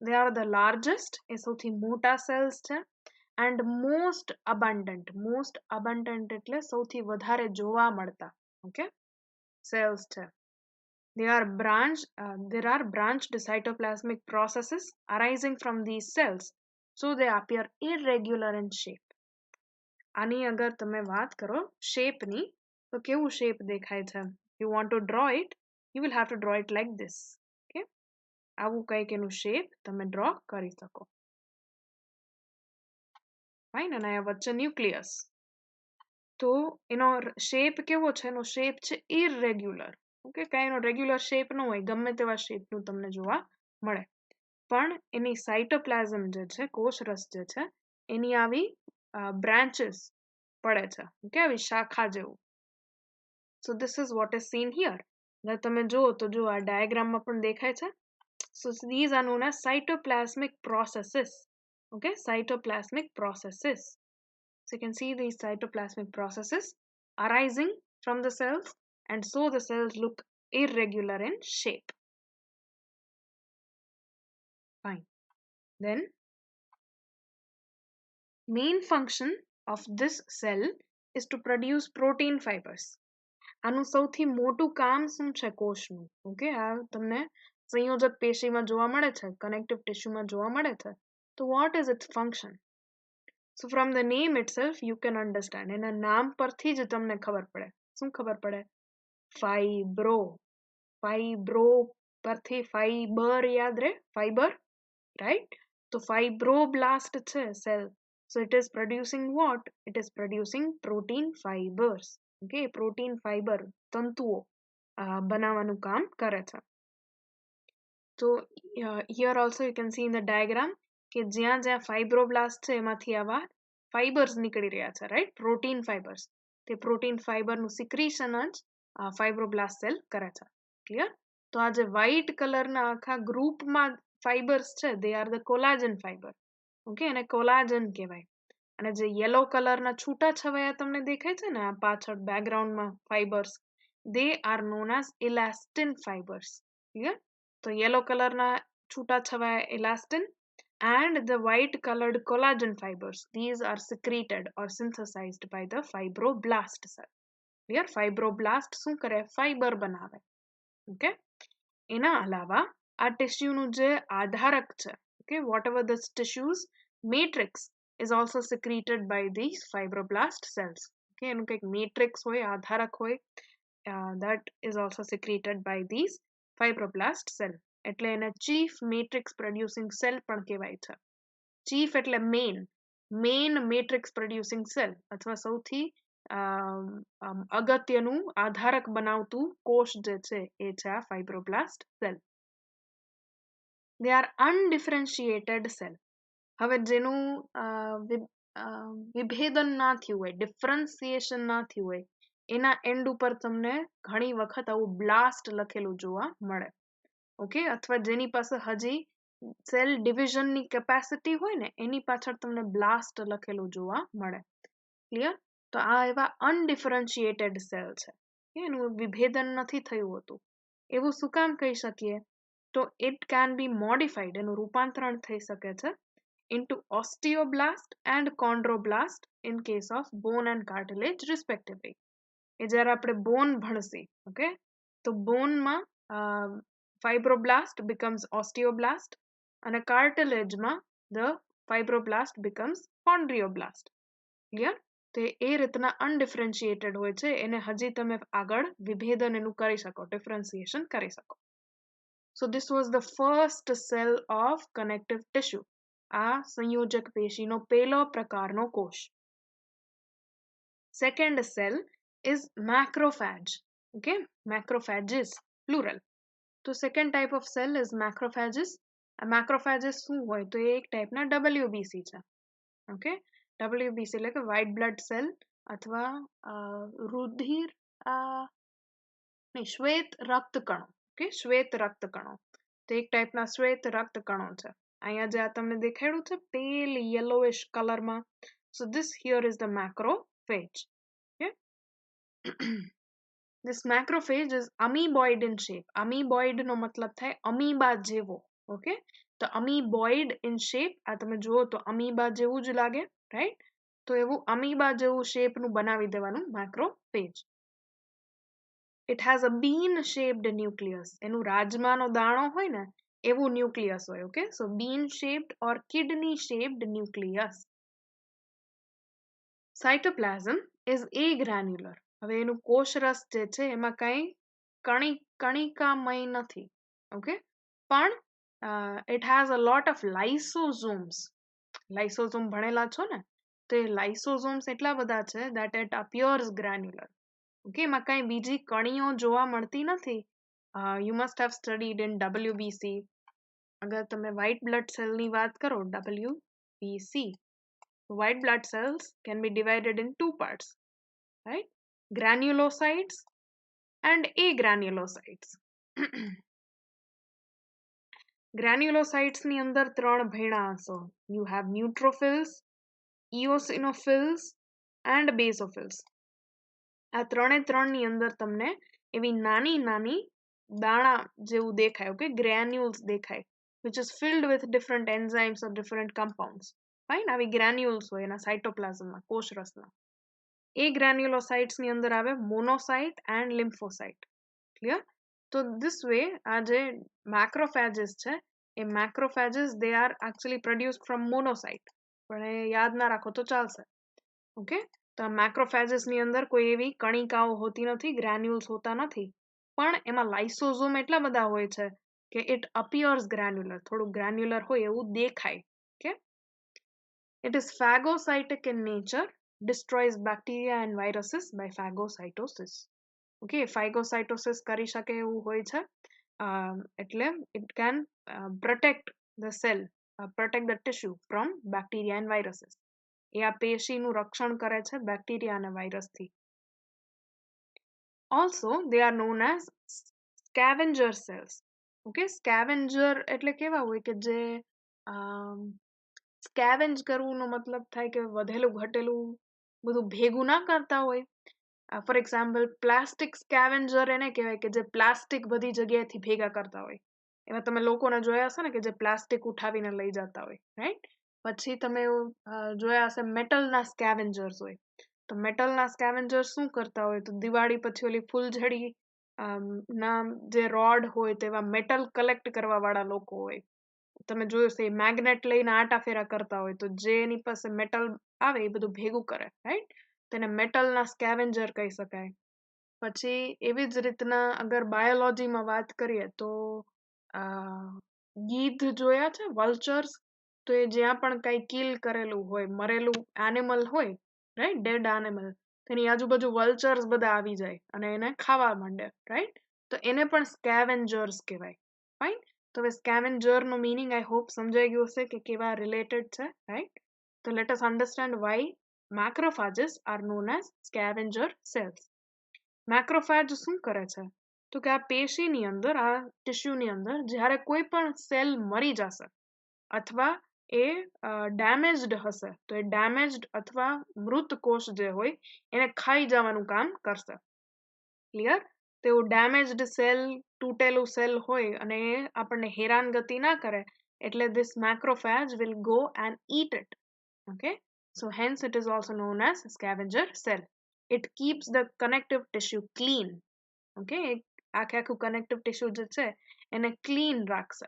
They are the largest, એ સૌથી મોટા cells છે, and most abundant એટલે સૌથી વધારે જોવા મળતા. Okay, cells છે. There are branched cytoplasmic processes arising from these cells, so they appear irregular in shape. આની અગર તમે વાત કરો shapeની, તો કેવું shape દેખાય છે? You want to draw it, you will have to draw it like this. Okay, આવું કંઈક એનું shape તમે draw કરી શકો. Fine, અને આ વચ્ચે ન્યુક્લિયસ. તો એનો shape કેવો છે? એનો shape છે irregular. ઓકે, કાંઈ એનો રેગ્યુલર શેપ ન હોય, ગમે તેવા શેપનું તમને જોવા મળે. પણ એની સાઇટોપ્લાઝમ જે છે, કોષરસ જે છે, એની આવી બ્રાન્ચીસ પડે છે. ઓકે, આવી શાખા જેવું. So this is what is seen here. તમે જુઓ તો જો આ ડાયાગ્રામમાં પણ દેખાય છે. સો these are known as cytoplasmic processes. Okay, cytoplasmic processes. So you can see these cytoplasmic processes arising from the cells, and so the cells look irregular in shape. Fine. Then, main function of this cell is to produce protein fibers. આનું સૌથી મોટું કામ શું છે કોષનું? Okay, આ તમને સંયોજક પેશીમાં જોવા મળે છે, કનેક્ટિવ ટિશ્યુમાં જોવા મળે છે. તો what is its function? So from the name itself you can understand. એના નામ પરથી જ તમને ખબર પડે. શું ખબર પડે? ફાઇબ્રો. ફાઇબ્રો પરથી ફાઈબર યાદ રહે? Fibre, right? તો ફાઇબ્રોબ્લાસ્ટ છે cell. So it is producing what? It is producing protein fibers. Okay, protein fiber તંતુઓ બનાવવાનું કામ કરે છે. So here also you can see in the diagram કે જ્યાં જ્યાં ફાઇબ્રોબ્લાસ્ટ છે એમાંથી આવા ફાઇબર્સ નીકળી રહ્યા છે, રાઈટ? Protein fibres. તે પ્રોટીન ફાઇબરનું સિક્રીશન જ ફાઇબ્રોબ્લાસ્ટ સેલ કરે છે. ક્લિયર? તો આ જે વ્હાઇટ કલરના આખા ગ્રુપમાં ફાઇબર્સ છે they are the collagen fibre. Okay, એને કોલાજન કહેવાય. અને જે યલો કલરના છૂટા છવાયા તમને દેખાય છે ને આ પાછળ બેકગ્રાઉન્ડમાં fibres, they are known as elastin fibres. Clear? તો યલો કલરના છૂટા છવાયા ઇલાસ્ટિન and the white colored collagen fibers, these are secreted or synthesized by the fibroblast cell. Clear? Fibroblast શું કરે? ફાઇબર બનાવે. ઓકે, એના અલાવા આ ટિશ્યુનું જે આધારક છે, okay, whatever the tissues matrix is also secreted by these fibroblast cells. Okay, એનું કંઈક matrix હોય, આધારક હોય, that is also secreted by these fibroblast cell. એટલે એને chief matrix producing cell પણ કહેવાય છે. chief એટલે main matrix producing cell અથવા સૌથી અગત્યનું આધારક બનાવતું કોષ જે છે એ છે આ fibroblast cell. they are undifferentiated cell. હવે જેનું વિભેદન ના થયું હોય, ડિફરન્સિએશન ના થયું હોય, એના એન્ડ ઉપર તમને ઘણી વખત આવું બ્લાસ્ટ લખેલું જોવા મળે. ઓકે, અથવા જેની પાસે હજી સેલ ડિવિઝનની કેપેસિટી હોય ને એની પાછળ તમને બ્લાસ્ટ લખેલું જોવા મળે. ક્લિયર? તો આ એવા અનડિફરન્શિએટેડ સેલ છે, એનું વિભેદન નથી થયું હતું. એવું શું કામ કહી શકીએ? તો it can be modified, એનું રૂપાંતરણ થઈ શકે છે into osteoblast and chondroblast in case of bone and cartilage respectively. એ જ્યારે આપણે બોન ભણશી, ઓકે, તો બોનમાં fibroblast becomes osteoblast અને cartilageમાં the fibroblast becomes chondroblast. Clear? તો એ રીતના અનડિફરન્શિએટેડ હોય છે, એને હજી તમે આગળ વિભેદન એનું કરી શકો, ડિફરન્સિએશન કરી શકો. So this was the first cell of connective tissue. આ સંયોજક પેશીનો પહેલો પ્રકારનો કોષ. Second cell is macrophage. Okay, macrophages plural. તો second type of cell is macrophages. macrophages શું હોય? તો એ એક ટાઈપના WBC છે. ઓકે, WBC એટલે કે white blood cell અથવા રુધિર શ્વેત રક્તકણો. ઓકે, શ્વેત રક્તકણો. તો એક ટાઈપના શ્વેત રક્તકણો છે. અહીંયા જે આ તમને દેખાડ્યું છે પેલ yellowish કલરમાં, so this here is the macrophage. Okay. This macrophage is amoeboid in shape. Amoeboid નો મતલબ થાય અમીબા જેવો. ઓકે, તો amoeboid in shape, આ તમે જુઓ તો અમીબા જેવું જ લાગે, રાઈટ? તો એવું અમીબા જેવું શેપનું બનાવી દેવાનું macrophage. It has a bean shaped nucleus. એનું રાજમાનો દાણો હોય ને એવું ન્યુક્લિયસ હોય. Okay, so bean shaped or kidney shaped nucleus. Cytoplasm is agranular. હવે એનું કોષરસ જે છે એમાં કઈ કણિકામય નથી. ઓકે, પણ it has a lot of lysosomes. Lysosome ભણેલા છો ને, તો એ lysosomes એટલા બધા છે that it appears granular. Okay, એમાં કઈ બીજી કણીઓ જોવા મળતી નથી. You must have studied in WBC. અગર તમે white blood cell ની વાત કરો, WBC, white blood cells can be divided in two parts, right? Granulocytes and agranulocytes. Granulocytes ની અંદર ત્રણ ભેણા હશો. You have neutrophils, eosinophils and basophils. આ ત્રણે ત્રણની અંદર તમને એવી નાની નાની દાણા જેવું દેખાય, ઓકે, granules દેખાય, which is filled with different enzymes or different compounds. Fine, આવી granules હોય એના સાઇટોપ્લાઝમમાં, કોષરસમાં. એ ગ્રેન્યુલોસાઇટ્સની અંદર આવે મોનોસાઇટ એન્ડ લિમ્ફોસાઇટ. ક્લિયર? તો ધીસ વે આ જે મેક્રોફેજીસ છે એ macrophages they are actually produced from monocyte. પણ એ યાદ ના રાખો તો ચાલશે. ઓકે, તો આ મેક્રોફેજીસની અંદર કોઈ એવી કણિકાઓ હોતી નથી, ગ્રેન્યુલ્સ હોતા નથી, પણ એમાં લાઇસોઝોમ એટલા બધા હોય છે કે ઇટ અપિયર્સ ગ્રેન્યુલર, થોડું ગ્રેન્યુલર હોય એવું દેખાય. Okay, it is phagocytic in nature, destroys bacteria and viruses by phagocytosis. Okay, phagocytosis કરી શકે એવું હોય છે. એટલે it can protect the cell, protect the tissue from bacteria and viruses. એ આ પેશીનું રક્ષણ કરે છે બેક્ટેરિયા અને વાયરસથી. Also they are known as scavenger cells. Okay, scavenger એટલે કેવા હોય કે જે સ્કેવેન્જ કરવુંનો મતલબ થાય કે વધેલું ઘટેલું બધું ભેગું ના કરતા હોય. ફોર એક્ઝામ્પલ પ્લાસ્ટિક સ્કેવેન્જર એને કહેવાય કે જે પ્લાસ્ટિક બધી જગ્યાએથી ભેગા કરતા હોય. એમાં તમે લોકોને જોયા હશે ને કે જે પ્લાસ્ટિક ઉઠાવીને લઈ જતા હોય, રાઈટ? પછી તમે જોયા હશે મેટલના સ્કેવેન્જર્સ હોય. તો મેટલના સ્કેવેન્જર્સ શું કરતા હોય? તો દિવાળી પછી ઓલી ફૂલઝડી ના જે રોડ હોય તેવા મેટલ કલેક્ટ કરવા વાળા લોકો હોય. તમે જોયું છે મેગ્નેટ લઈને આટા ફેરા કરતા હોય, તો જે એની પાસે મેટલ આવે એ બધું ભેગું કરે, રાઈટ? તેને મેટલના સ્કેવેન્જર કહી શકાય. પછી એવી જ રીતના અગર બાયોલોજીમાં વાત કરીએ તો ગીધ જોયા છે, વલ્ચર્સ? તો એ જ્યાં પણ કઈ કિલ કરેલું હોય, મરેલું એનિમલ હોય, રાઈટ, ડેડ એનિમલ, તેની આજુબાજુ વલ્ચર્સ બધા આવી જાય અને એને ખાવા માંડે, રાઈટ? તો એને પણ સ્કેવેન્જર્સ કહેવાય. ફાઇન. તો હવે સ્કેવેન્જરનો મીનિંગ આઈ હોપ સમજાઈ ગયું હશે કે કેવા રિલેટેડ છે, રાઈટ? તો let us understand why macrophages are known as scavenger cells. Macrophage શું કરે છે? તો કે આ પેશીની અંદર, આ ટિશ્યુની અંદર જ્યારે કોઈ પણ સેલ મરી જશે અથવા એ ડેમેજ્ડ હશે, તો એ ડેમેજ્ડ અથવા મૃત કોષ જે હોય એને ખાઈ જવાનું કામ કરશે. ક્લિયર? તેવું ડેમેજ્ડ સેલ, તૂટેલું સેલ હોય અને એ આપણને હેરાનગતિ ના કરે એટલે this macrophage will go and eat it. Okay, so hence it is also known as scavenger cell. It keeps the connective tissue clean. Okay, આખે આખું connective tissue જે છે એને clean રાખશે.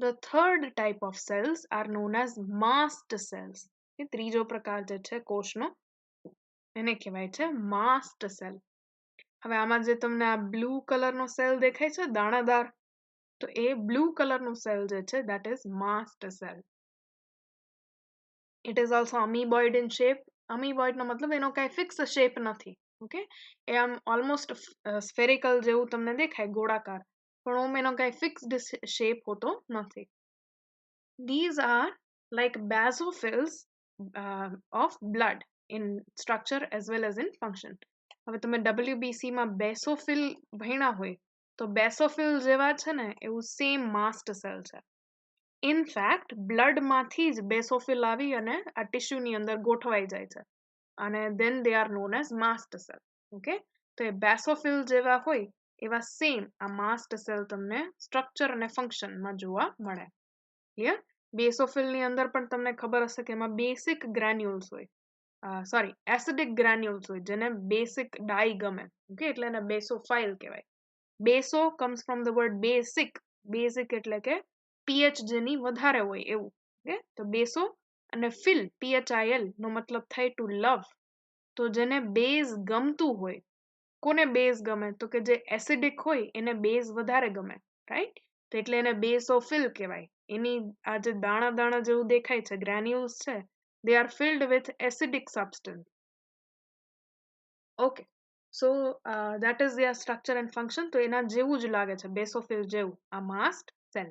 The third type of cells are known as mast cells. એ ત્રીજો પ્રકાર જે છે કોષનો એને કહેવાય છે mast cell. હવે આમાં જે તમને આ બ્લુ કલરનો સેલ દેખાય છે દાણાદાર, તો એ બ્લુ કલરનો સેલ જે છે that is mast cell. It is also amoeboid in shape. Amoeboid નો મતલબ એનો કઈ ફિક્સ શેપ નથી. ઓકે, એ આમ ઓલમોસ્ટ સ્ફેરિકલ જેવું તમને દેખાય, ગોળાકાર, પણ ઓમ એનો કઈ ફિક્સ્ડ શેપ હોતો નથી. These are like basophils of blood in structure as well as in function. હવે તમે WBC માં બેસોફિલ ભણ્યા હોય તો બેસોફિલ જેવા છે ને એવું સેમ માસ્ટ સેલ છે. ઇન ફેક્ટ બ્લડમાંથી જ બેસોફિલ આવી અને આ ટિશ્યુની અંદર ગોઠવાઈ જાય છે અને then they are known as mast cell. Okay, તો એ બેસોફિલ જેવા હોય એવા સેમ આ માસ્ટ સેલ તમને સ્ટ્રક્ચર અને ફંક્શનમાં જોવા મળે. ક્લિયર? બેસોફિલની અંદર પણ તમને ખબર હશે કે એમાં બેસિક ગ્રેન્યુલ્સ હોય, સોરી એસિડિક ગ્રેન્યુલ્સ હોય જેને બેસિક ડાઈ ગમે. ઓકે, એટલે એને બેસોફાઇલ કહેવાય. બેસો comes from the word basic. Basic એટલે કે પીએચ જેની વધારે હોય એવું. ઓકે, તો બેસો અને ફિલ PHIL નો મતલબ થાય ટુ લવ. તો જેને બેઝ ગમતું હોય, કોને બેઝ ગમે? તો કે જે એસિડિક હોય એને બેઝ વધારે ગમે, રાઈટ? તો એટલે એને બેસોફિલ કહેવાય. એની આ જે દાણા દાણા જેવું દેખાય છે ગ્રેન્યુલ્સ છે, they are filled with acidic substance. Okay, so that is their structure and function. તો એના જેવું જ લાગે છે બેસોફિલ જેવું આ mast cell.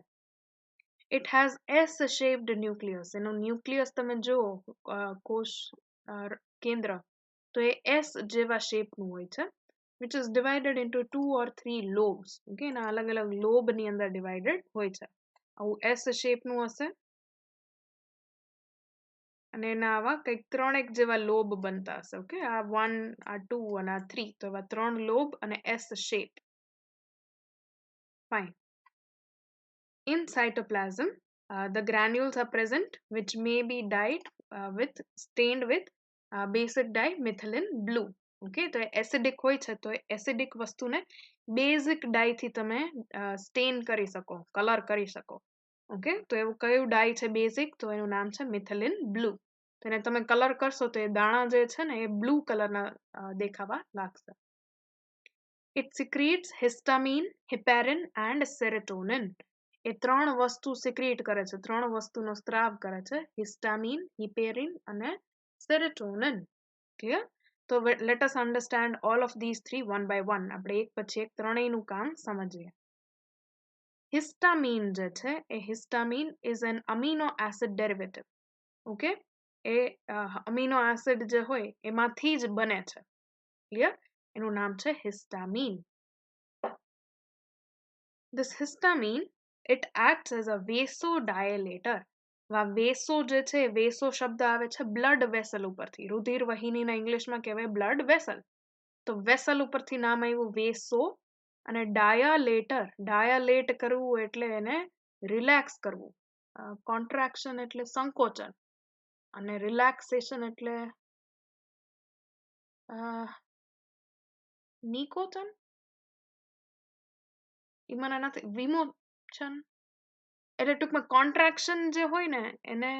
It has S-shaped nucleus. એનો ન્યુક્લિયસ તમે જુઓ કોષ કેન્દ્ર, તો એ S જેવા શેપનું હોય છે, which is divided into 2 or 3 lobes. Okay, એના અલગ અલગ લોબની અંદર ડિવાઇડેડ હોય છે. આવું S શેપનું હશે અને એના આવા કંઈક 3 જેવા લોબ બનતા હશે. ઓકે, આ 1, આ 2 અને આ 3, તો આવા 3 લોબ અને S shape. Fine. In cytoplasm, the granules are present which may be dyed stained with basic dye methylene blue. Okay, તો એસિડિક હોય છે તો એસિડિક વસ્તુને બેઝિક ડાયથી તમે સ્ટેન કરી શકો, કલર કરી શકો. ઓકે, તો એવું કયું ડાય છે બેઝિક? તો એનું નામ છે મિથિલિન બ્લુ. તેને તમે કલર કરશો તો એ દાણા જે છે ને એ બ્લુ કલરના દેખાવા લાગશે. It secretes histamine, heparin and serotonin. એ ત્રણ વસ્તુ સિક્રીટ કરે છે, ત્રણ વસ્તુનો સ્ત્રાવ કરે છે: હિસ્ટામિન, હિપેરિન અને સેરોટોનિન. ક્લિયર? તો let us understand all of this three one by one. આપણે એક પછી એક ત્રણેયનું કામ સમજીએ. હિસ્ટામિન જે છે એ histamine is an amino acid derivative. Okay, એ અમીનો એસિડ જે હોય એમાંથી જ બને છે. ક્લિયર? એનું નામ છે હિસ્ટામિન. This histamine, it acts as a vasodilator. વેસો જે છે, વેસો શબ્દ આવે છે બ્લડ વેસલ ઉપરથી. રુધિર વહિનીના ઇંગ્લિશમાં કહેવાય બ્લડ વેસલ. તો વેસલ ઉપરથી નામ આવ્યું વેસો. અને ડાયાલેટર, ડાયાલેટ કરવું એટલે એને રિલેક્સ કરવું. કોન્ટ્રાક્શન એટલે સંકોચન, અને રિલેક્સેશન એટલે નિકોચન. એ મને નથી, વિમોચન. એટલે ટૂંકમાં કોન્ટ્રાક્શન જે હોય ને એને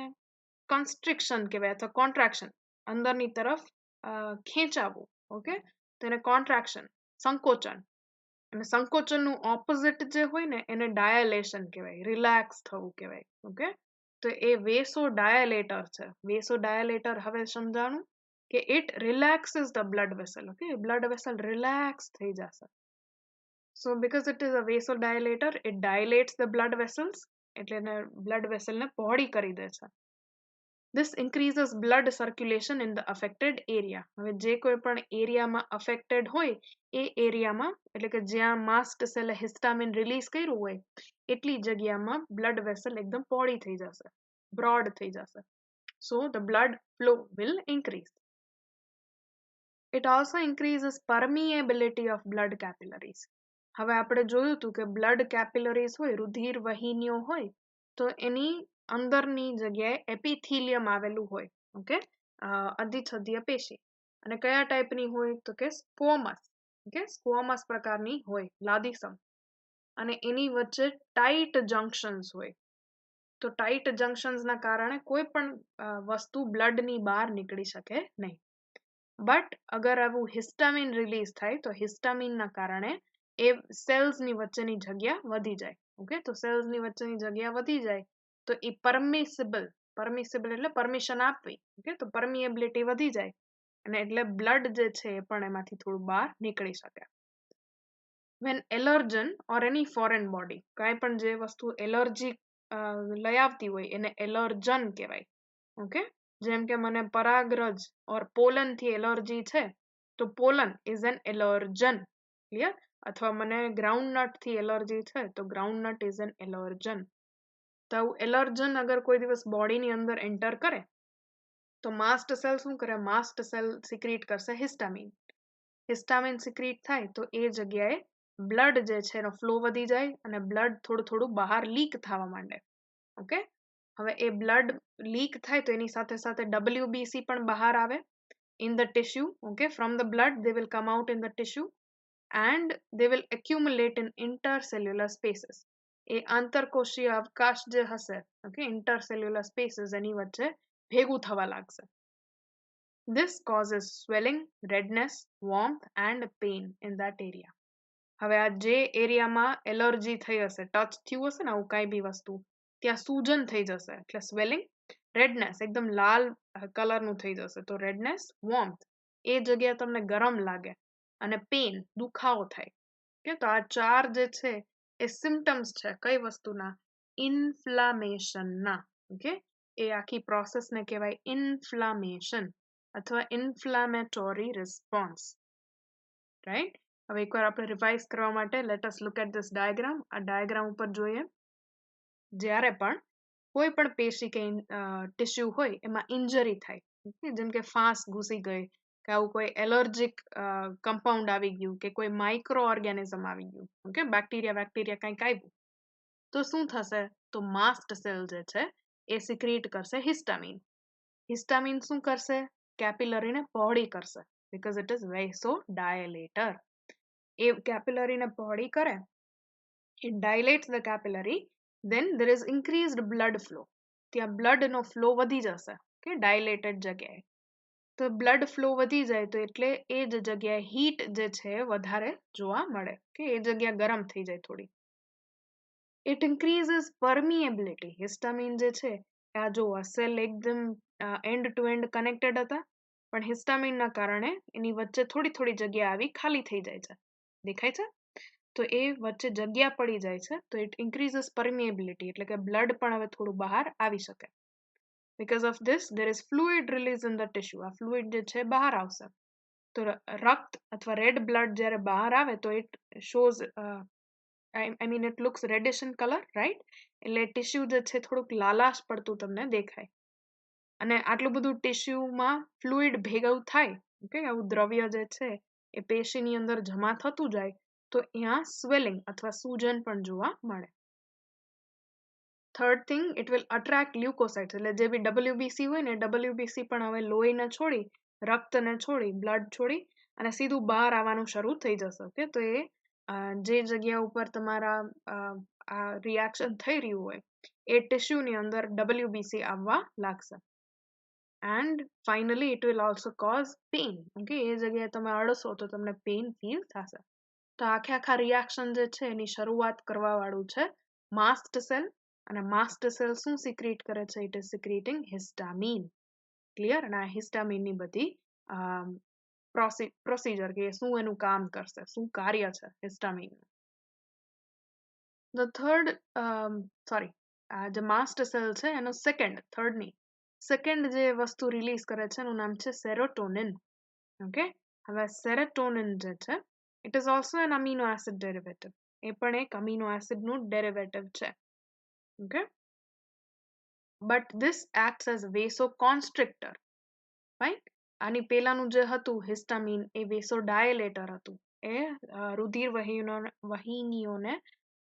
કન્સ્ટ્રિક્શન કહેવાય, અથવા કોન્ટ્રાક્શન, અંદરની તરફ ખેંચાવવું. ઓકે, તો એને કોન્ટ્રાક્શન, સંકોચન. અને સંકોચનનું ઓપોઝિટ જે હોય ને એને ડાયાલેશન કહેવાય, રિલેક્સ થવું કહેવાય. ઓકે, તો એ વેસો ડાયાલેટર છે. વેસો ડાયાલેટર હવે સમજાણું કે it relaxes the blood vessel. Okay, blood vessel relax થઈ જશે. So because it is a vasodilator, it dilates the blood vessels. એટલે એને બ્લડ વેસલને પહોળી કરી દે છે. This increases blood circulation in the affected area. હવે જે કોઈ પણ એરિયામાં અફેક્ટેડ હોય એ એરિયામાં, એટલે કે જ્યાં માસ્ટ સેલે હિસ્ટામિન રિલીઝ કર્યું હોય એટલી જગ્યામાં બ્લડ વેસલ એકદમ પહોળી થઈ જશે, બ્રોડ થઈ જશે. So the blood flow will increase. It also increases permeability of blood capillaries. હવે આપણે જોયું હતું કે બ્લડ કેપિલરીઝ હોય, રુધિર વહિનીઓ હોય, તો એની અંદરની જગ્યાએ એપિથિલિયમ આવેલું હોય. ઓકે, અધિછદ્ય પેશી. અને કયા ટાઈપની હોય? તો કે સ્ક્વોમસ. ઓકે, સ્ક્વોમસ પ્રકારની હોય, લાદીસમ. અને એની વચ્ચે ટાઈટ જંક્શન્સ હોય. તો ટાઈટ જંક્શન્સના કારણે કોઈ પણ વસ્તુ બ્લડની બહાર નીકળી શકે નહીં. બટ અગર આવું હિસ્ટામિન રિલીઝ થાય તો હિસ્ટામિનના કારણે એ સેલ્સની વચ્ચેની જગ્યા વધી જાય. ઓકે, તો સેલ્સની વચ્ચેની જગ્યા વધી જાય તો એ પરમિસિબલ એટલે પરમિશન આપવી. ઓકે, તો પરમિએબિલિટી વધી જાય અને એટલે બ્લડ જે છે એ પણ એમાંથી થોડું બહાર નીકળી શકે. વેન એલર્જન ઓર એની ફોરેન બોડી, કાંઈ પણ જે વસ્તુ એલર્જી લઈ આવતી હોય એને એલર્જન કહેવાય. ઓકે, જેમ કે મને પરાગરજ ઓર પોલનથી એલર્જી છે તો pollen is an allergen. Clear? અથવા મને ગ્રાઉન્ડનટથી એલર્જી છે તો ગ્રાઉન્ડનટ ઇઝ એન એલર્જન. તો એલર્જન અગર કોઈ દિવસ બોડીની અંદર એન્ટર કરે તો માસ્ટ સેલ શું કરે? માસ્ટ સેલ સિક્રીટ કરશે હિસ્ટામિન. હિસ્ટામિન સિક્રીટ થાય તો એ જગ્યાએ બ્લડ જે છે એનો ફ્લો વધી જાય અને બ્લડ થોડું થોડું બહાર લીક થવા માંડે. ઓકે, હવે એ બ્લડ લીક થાય તો એની સાથે સાથે WBC પણ બહાર આવે in the tissue. Okay, from the blood they will come out in the tissue and they will accumulate in intercellular spaces. એ આંતરકોશીય અવકાશ જે હશે, ઓકે, intercellular spaces, એની વચ્ચે ભેગું થવા લાગશે. This causes swelling, redness, warmth and pain in that area. હવે આ જે એરિયામાં એલર્જી થઈ હશે, ટચ થયું હશે ને આવું કાંઈ બી વસ્તુ, ત્યાં સૂજન થઈ જશે એટલે સ્વેલિંગ, રેડનેસ એકદમ લાલ કલરનું થઈ જશે તો રેડનેસ, વોર્મથ એ જગ્યા તમને ગરમ લાગે, અને પેન દુખાવો થાય. કે તો આ ચાર જે છે એ સિમ્ટમ્સ છે કઈ વસ્તુના? ઇન્ફ્લામેશનના. ઓકે, એ આખી પ્રોસેસને કહેવાય ઇન્ફ્લામેશન અથવા ઇન્ફ્લામેટોરી રિસ્પોન્સ. રાઈટ? હવે એકવાર આપણે રિવાઇઝ કરવા માટે let us look at this diagram. આ ડાયાગ્રામ ઉપર જોઈએ, જ્યારે પણ કોઈ પણ પેશી કે ટિશ્યુ હોય એમાં ઇન્જરી થાય, જેમ કે ફાંસ ઘૂસી ગઈ કે આવું કોઈ એલર્જીક કમ્પાઉન્ડ આવી ગયું કે કોઈ માઇક્રો ઓર્ગેનિઝમ આવી ગયું, ઓકે, બેક્ટેરિયા કંઈક આવ્યું, તો શું થશે? તો માસ્ટ સેલ જે છે એ સિક્રીટ કરશે હિસ્ટામિન. હિસ્ટામિન શું કરશે? કેપિલરીને પહોળી કરશે because it is vasodilator. એ કેપિલરીને પહોળી કરે, it dilates the capillary, then there is increased blood flow. ત્યાં બ્લડનો ફ્લો વધી જશે કે ડાયલેટેડ જગ્યાએ. તો બ્લડ ફ્લો વધી જાય તો એટલે એ જ જગ્યાએ હીટ જે છે વધારે જોવા મળે કે એ જગ્યા ગરમ થઈ જાય થોડી. It increases permeability. હિસ્ટામિન જે છે આ જો આ સેલ એકદમ એન્ડ ટુ એન્ડ કનેક્ટેડ હતા, પણ હિસ્ટામિનના કારણે એની વચ્ચે થોડી થોડી જગ્યા આવી ખાલી થઈ જાય છે. દેખાય છે? તો એ વચ્ચે જગ્યા પડી જાય છે તો ઇટ ઇન્ક્રીઝિસ પરમિએબિલિટી, એટલે કે બ્લડ પણ હવે થોડું બહાર આવી શકે. Because of this, there is fluid release in the tissue. આ ફ્લુઇડ જે છે બહાર આવશે. તો રક્ત અથવા રેડ બ્લડ જ્યારે બહાર આવે તો it shows I mean it looks reddish in color, right? એટલે ટિશ્યુ જે છે થોડુંક લાલાશ પડતું તમને દેખાય. અને આટલું બધું ટિશ્યુમાં ફ્લુઇડ ભેગું થાય, ઓકે, આવું દ્રવ્ય જે છે એ પેશીની અંદર જમા થતું જાય તો અહીંયા સ્વેલિંગ અથવા સૂજન પણ જોવા મળે. Third thing, it will attract leukocytes. એટલે જે બી WBC હોય ને WBC પણ હવે લોહીને છોડી, રક્તને છોડી, બ્લડ છોડી અને સીધું બહાર આવવાનું શરૂ થઈ જશે. ઓકે, તો એ જે જગ્યા ઉપર તમારા આ રિએક્શન થઈ રહ્યું હોય એ ટિશ્યુની અંદર WBC આવવા લાગશે. And finally it will also cause pain. Okay, એ જગ્યાએ તમે અડશો તો તમને પેઇન ફીલ થશે. તો આખા રિએક્શન જે છે એની શરૂઆત કરવા વાળું છે માસ્ટ સેલ. અને માસ્ટ સેલ શું સિક્રીટ કરે છે? It is secreting histamine. Clear? અને આ હિસ્ટામિનની બધી પ્રોસિજર કે શું એનું કામ કરશે, શું કાર્ય છે હિસ્ટામિન. ધ થર્ડ આ જે માસ્ટ સેલ છે એનો સેકન્ડ જે વસ્તુ રિલીઝ કરે છે એનું નામ છે સેરોટોનિન. ઓકે, હવે સેરોટોનિન જે છે it is also an amino acid derivative. એ પણ એક અમીનો એસિડનું ડેરિવેટિવ છે. Okay, but this acts as vasoconstrictor. Right? આની પહેલાનું જે હતું હિસ્ટામિન એ વેસોડાયલેટર હતું. એ રુધિર વાહિનીઓને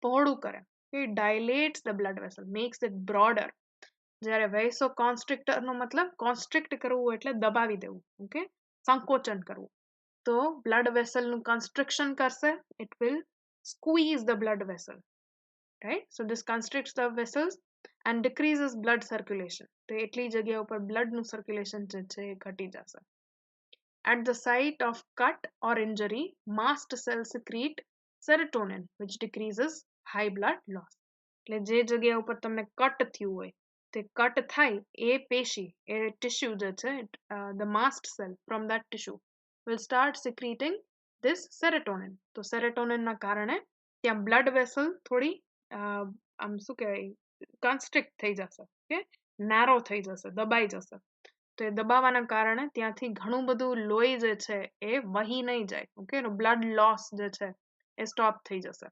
પહોળું કરે. It dilates the blood vessel, makes it broader. જ્યારે વેસોકોન્સ્ટ્રિક્ટરનો મતલબ કોન્સ્ટ્રિક્ટ કરવું એટલે દબાવી દેવું, ઓકે, સંકોચન કરવું. તો બ્લડ વેસલનું કન્સ્ટ્રક્શન કરશે. It will squeeze the blood vessel, right? So this constricts the vessels and decreases blood circulation. તો એટલી જગ્યા ઉપર બ્લડનું સર્ક્યુલેશન જે છે એ ઘટી જશે. At the site of cut or injury, mast cells secrete serotonin, which decreases high blood loss. એટલે જે જગ્યા ઉપર તમને કટ થયું હોય તે કટ થાય એ પેશી, એ ટિશ્યુ જે છે, the mast cell from that tissue will start secreting this serotonin. તો સેરોટોનિનના કારણે ત્યાં બ્લડ વેસલ થોડી આમ શું કહેવાય કન્સ્ટ્રિક્ટ થઈ જશે, કે નેરો થઈ જશે, દબાઈ જશે. તો એ દબાવવાના કારણે ત્યાંથી ઘણું બધું લોહી જે છે એ વહી નહીં જાય. ઓકે, બ્લડ લોસ જે છે એ સ્ટોપ થઈ જશે.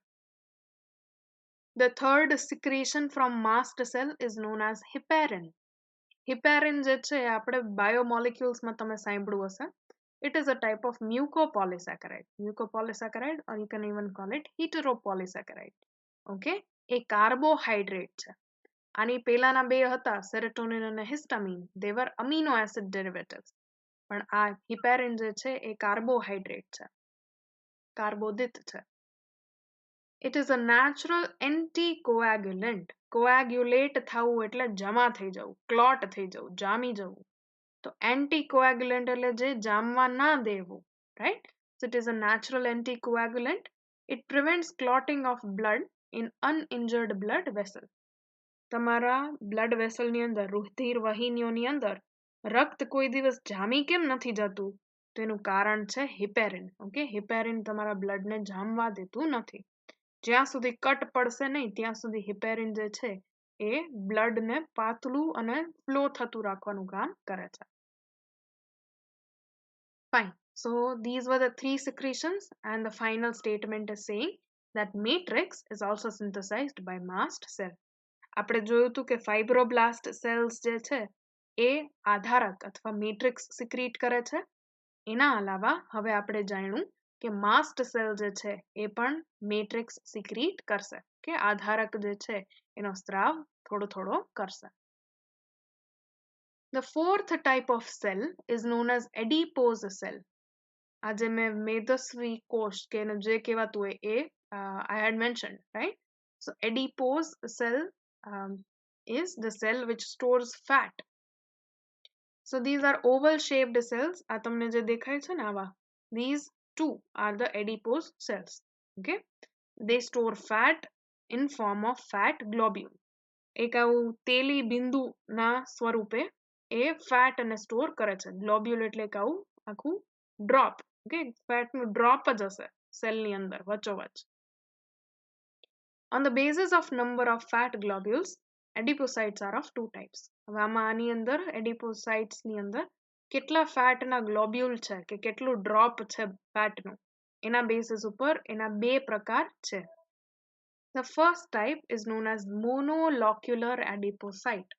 The third secretion from mast cell is known as heparin. Heparin જે છે આપણે બાયોમોલિક્યુલ્સમાં તમે સાંભળ્યું હશે. It is a type of mucopolysaccharide. Mucopolysaccharide, or you can even call it heteropolysaccharide. Okay, A carbohydrate છે. આની પહેલાના બે હતા સેરોટોનિન અને હિસ્ટામિન, they were amino acid derivatives. પણ આ હિપેરિન જે છે એ કાર્બોહાઈડ્રેટ છે, કાર્બોદિત છે. It is a natural anticoagulant. કોએગ્યુલેટ થવું એટલે જમા થઈ જવું, ક્લોટ થઈ જવું, જામી જવું. તો એન્ટીકોએગ્યુલન્ટ એટલે જે જામવા ના દેવું, right? So it is a natural anticoagulant. It prevents clotting of blood in uninjured blood vessel. તમારા બ્લડ વેસલની અંદર, રુધિર વાહિનીઓની અંદર રક્ત કોઈ દિવસ જામી કેમ નથી જતું? તો એનું કારણ છે હિપેરિન. ઓકે, હિપેરિન તમારા બ્લડને જામવા દેતું નથી. જ્યાં સુધી કટ પડશે નહીં ત્યાં સુધી હિપેરિન જે છે એ બ્લડને પાતળું અને ફ્લો થતું રાખવાનું કામ કરે છે. Fine. So these were the three secretions, and the final statement is saying that matrix is also synthesized by mast cell. આપણે જોયું હતું કે ફાઇબ્રોબ્લાસ્ટ સેલ્સ જે છે એ આધારક અથવા મેટ્રિક્સ સિક્રીટ કરે છે. એના અલાવા હવે આપણે જાણ્યું કે માસ્ટ સેલ જે છે એ પણ મેટ્રિક્સ સિક્રીટ કરશે, કે આધારક જે છે એનો સ્ત્રાવ થોડો કરશે. The fourth type of cell is known as adipose cell. આજે મેં મેદસ્વી કોષ કે એને જે કહેવાતું હોય એ I had mentioned, right? So adipose cell is the cell which stores fat. So these are oval shaped cells. આ તમને જે દેખાય છે ને આવા, these two are the adipose cells. Okay, they store fat in form of fat globule. એક આવું તેલી બિંદુ ના સ્વરૂપે એ ફેટ અને સ્ટોર કરે છે. ગ્લોબ્યુલ એટલે એક આવું આખું ડ્રોપ. ઓકે, ફેટ નું ડ્રોપ જ હશે સેલ ની અંદર વચ્ચોવચ. On the basis of number of fat globules, adipocytes are of two types. હવે આમાં આની અંદર adipocytes ની અંદર કેટલા ફેટ ના ગ્લોબ્યુલ છે કે કેટલું ડ્રોપ છે ફેટ નું એના બેસિસ ઉપર એના બે પ્રકાર છે. The first type is known as monolocular adipocyte.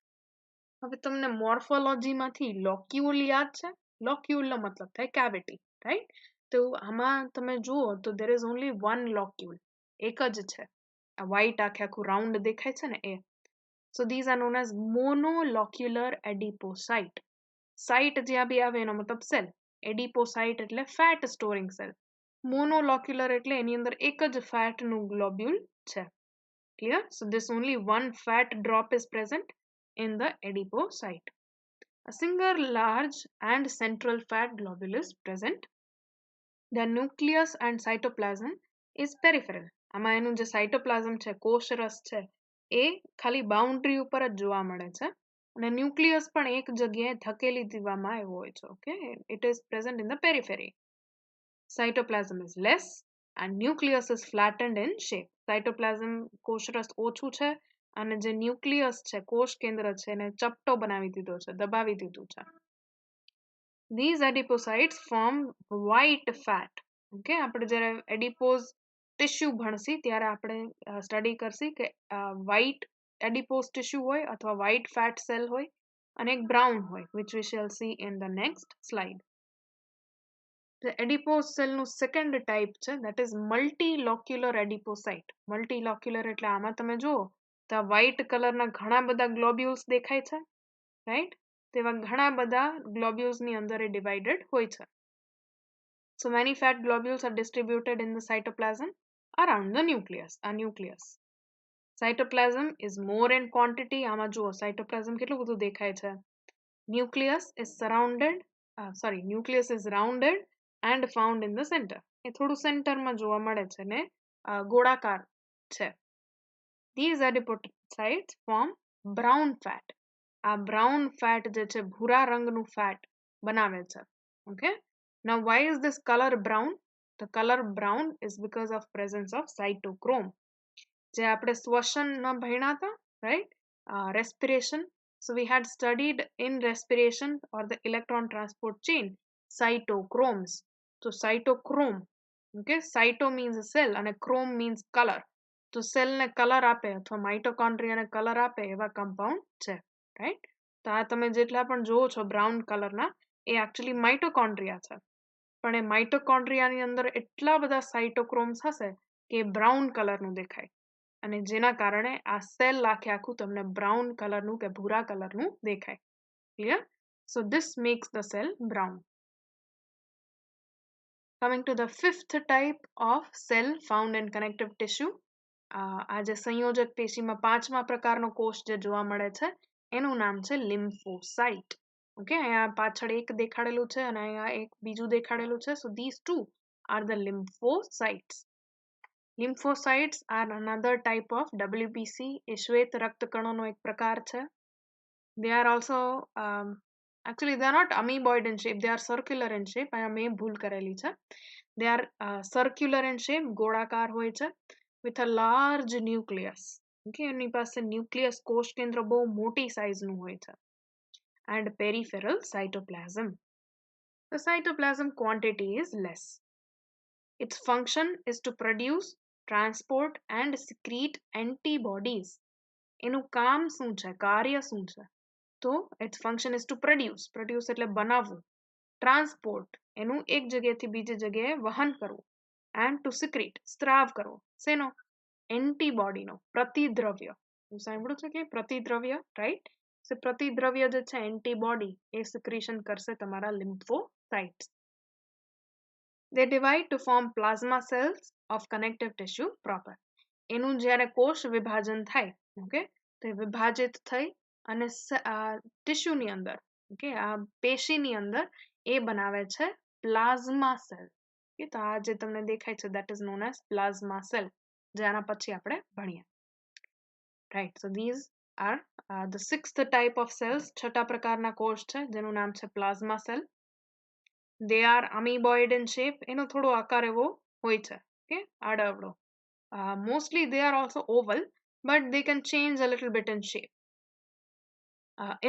હવે તમને મોર્ફોલોજીમાંથી લોક્યુલ યાદ છે? લોક્યુલનો મતલબ થાય કેવિટી, રાઈટ? તો આમાં તમે જુઓ તો there is only one locule, એક જ છે. આ white આખું રાઉન્ડ દેખાય છે ને એ. So these are known as monolocular adipocyte. Site જ્યાં બી આવે એનો મતલબ સેલ. એડિપોસાઇટ એટલે ફેટ સ્ટોરિંગ સેલ. મોનોલોક્યુલર એટલે એની અંદર એક જ ફેટનું ગ્લોબ્યુલ છે. Clear? So this only one fat drop is present in the adipocyte. A single large and central fat globule is present. The nucleus and cytoplasm is peripheral. આમાં એનું જે cytoplasm છે, કોષરસ છે, એ ખાલી બાઉન્ડ્રી ઉપર જ જોવા મળે છે અને ન્યુક્લિયસ પણ એક જગ્યાએ ધકેલી દેવામાં આવ્યો હોય છે. Okay, it is present in the periphery. Cytoplasm is less and nucleus is flattened in shape. Cytoplasm કોષરસ ઓછું છે અને જે ન્યુક્લિયસ છે, કોષ કેન્દ્ર છે, એને ચપટો બનાવી દીધો છે, દબાવી દીધું છે. These adipocytes form white fat. Okay, આપણે જ્યારે adipose ટિશ્યુ ભણસી ત્યારે આપણે સ્ટડી કરસી કે white adipose tissue હોય અથવા white fat cell હોય અને એક brown હોય, which we shall see in the next slide. The adipose cell નું second type છે, that is multilocular adipocyte. Multilocular એટલે આમાં તમે જુઓ તો white color ના ઘણા બધા globules દેખાય છે, right? તેવા ઘણા બધા globules ની અંદર એ divided હોય છે. So many fat globules are distributed in the cytoplasm around the nucleus. A nucleus. Cytoplasm is more in quantity. આમાં જુઓ cytoplasm કેટલું બધું દેખાય છે. Nucleus is rounded and found in the center. એ થોડું center માં જોવા મળે છે ને ગોળાકાર છે. These adipocytes form brown fat. આ brown fat જે છે ભૂરા રંગનું fat બનાવે છે. Okay? Now why is this color brown? The color brown is because of presence of cytochrome. જે આપણે શ્વસન ન ભણ્યા હતા, right? Respiration. So we had studied in respiration or the electron transport chain cytochromes. So cytochrome, okay? Cyto means cell and chrome means color. તો cell ને colour આપે અથવા માઇટોકોન્ડ્રિયાને કલર આપે એવા કમ્પાઉન્ડ છે, રાઈટ? તો આ તમે જેટલા પણ જોવો છો બ્રાઉન કલરના એ એકચ્યુઅલી માઇટોકોન્ડ્રિયા છે. પણ એ માઇટોકોન્ડ્રિયાની અંદર એટલા બધા સાઇટોક્રોમ્સ હશે કે બ્રાઉન કલરનું દેખાય અને જેના કારણે આ સેલ આખું તમને બ્રાઉન કલરનું કે ભૂરા કલરનું દેખાય. Clear? So this makes the cell brown. Coming to the fifth type of cell found in connective tissue. આ જે સંયોજક પેશીમાં પાંચમા પ્રકારનો કોષ જે જોવા મળે છે એનું નામ છે લિમ્ફોસાઇટ. ઓકે, અહીંયા પાછળ એક દેખાડેલું છે અને અહીંયા એક બીજું દેખાડેલું છે. So these two are the lymphocytes. Lymphocytes are another type of WBC. એ શ્વેત રક્તકણોનો એક પ્રકાર છે. They are also actually they are not amoeboid in shape, they are circular in shape. અહીંયા મેં ભૂલ કરેલી છે. They are circular in shape, ગોળાકાર હોય છે, with a large nucleus. Okay, એની પાસે ન્યુક્લિયસ કોષ કેન્દ્ર બહુ મોટી સાઇઝનું હોય છે. And peripheral cytoplasm. The cytoplasm quantity is less. Its function is to produce, transport and secrete antibodies. એનું કામ શું છે, કાર્ય શું છે? તો its function is to produce. Produce એટલે બનાવવું. Transport એનું એક જગ્યાએથી બીજી જગ્યાએ વહન કરવું. And to secrete, સ્ત્રાવ કરવો. શેનો? એન્ટીબોડીનો, પ્રતિદ્રવ્ય. સાંભળ્યું છે કે પ્રતિદ્રવ્ય, રાઈટ? પ્રતિદ્રવ્ય જે છે એન્ટીબોડી એ સિક્રીશન કરશે તમારા લિમ્ફોસાઇટ્સ. They divide to form plasma cells of connective tissue proper. એનું જ્યારે કોષ વિભાજન થાય, ઓકે, તો વિભાજિત થઈ અને ટિશ્યુની અંદર, ઓકે, આ પેશીની અંદર એ બનાવે છે પ્લાઝમા સેલ. તો આ જે તમને દેખાય છે that is known as plasma cell, જે આના પછી આપણે ભણીએ. Right, so these are the sixth type of cells. છઠ્ઠા પ્રકારના કોષ છે જેનું નામ છે plasma cell. They are amoeboid in shape. એનો થોડો આકાર એવો હોય છે, okay, આડાઅવળો. Mostly they are also oval, but they can change a little bit in shape.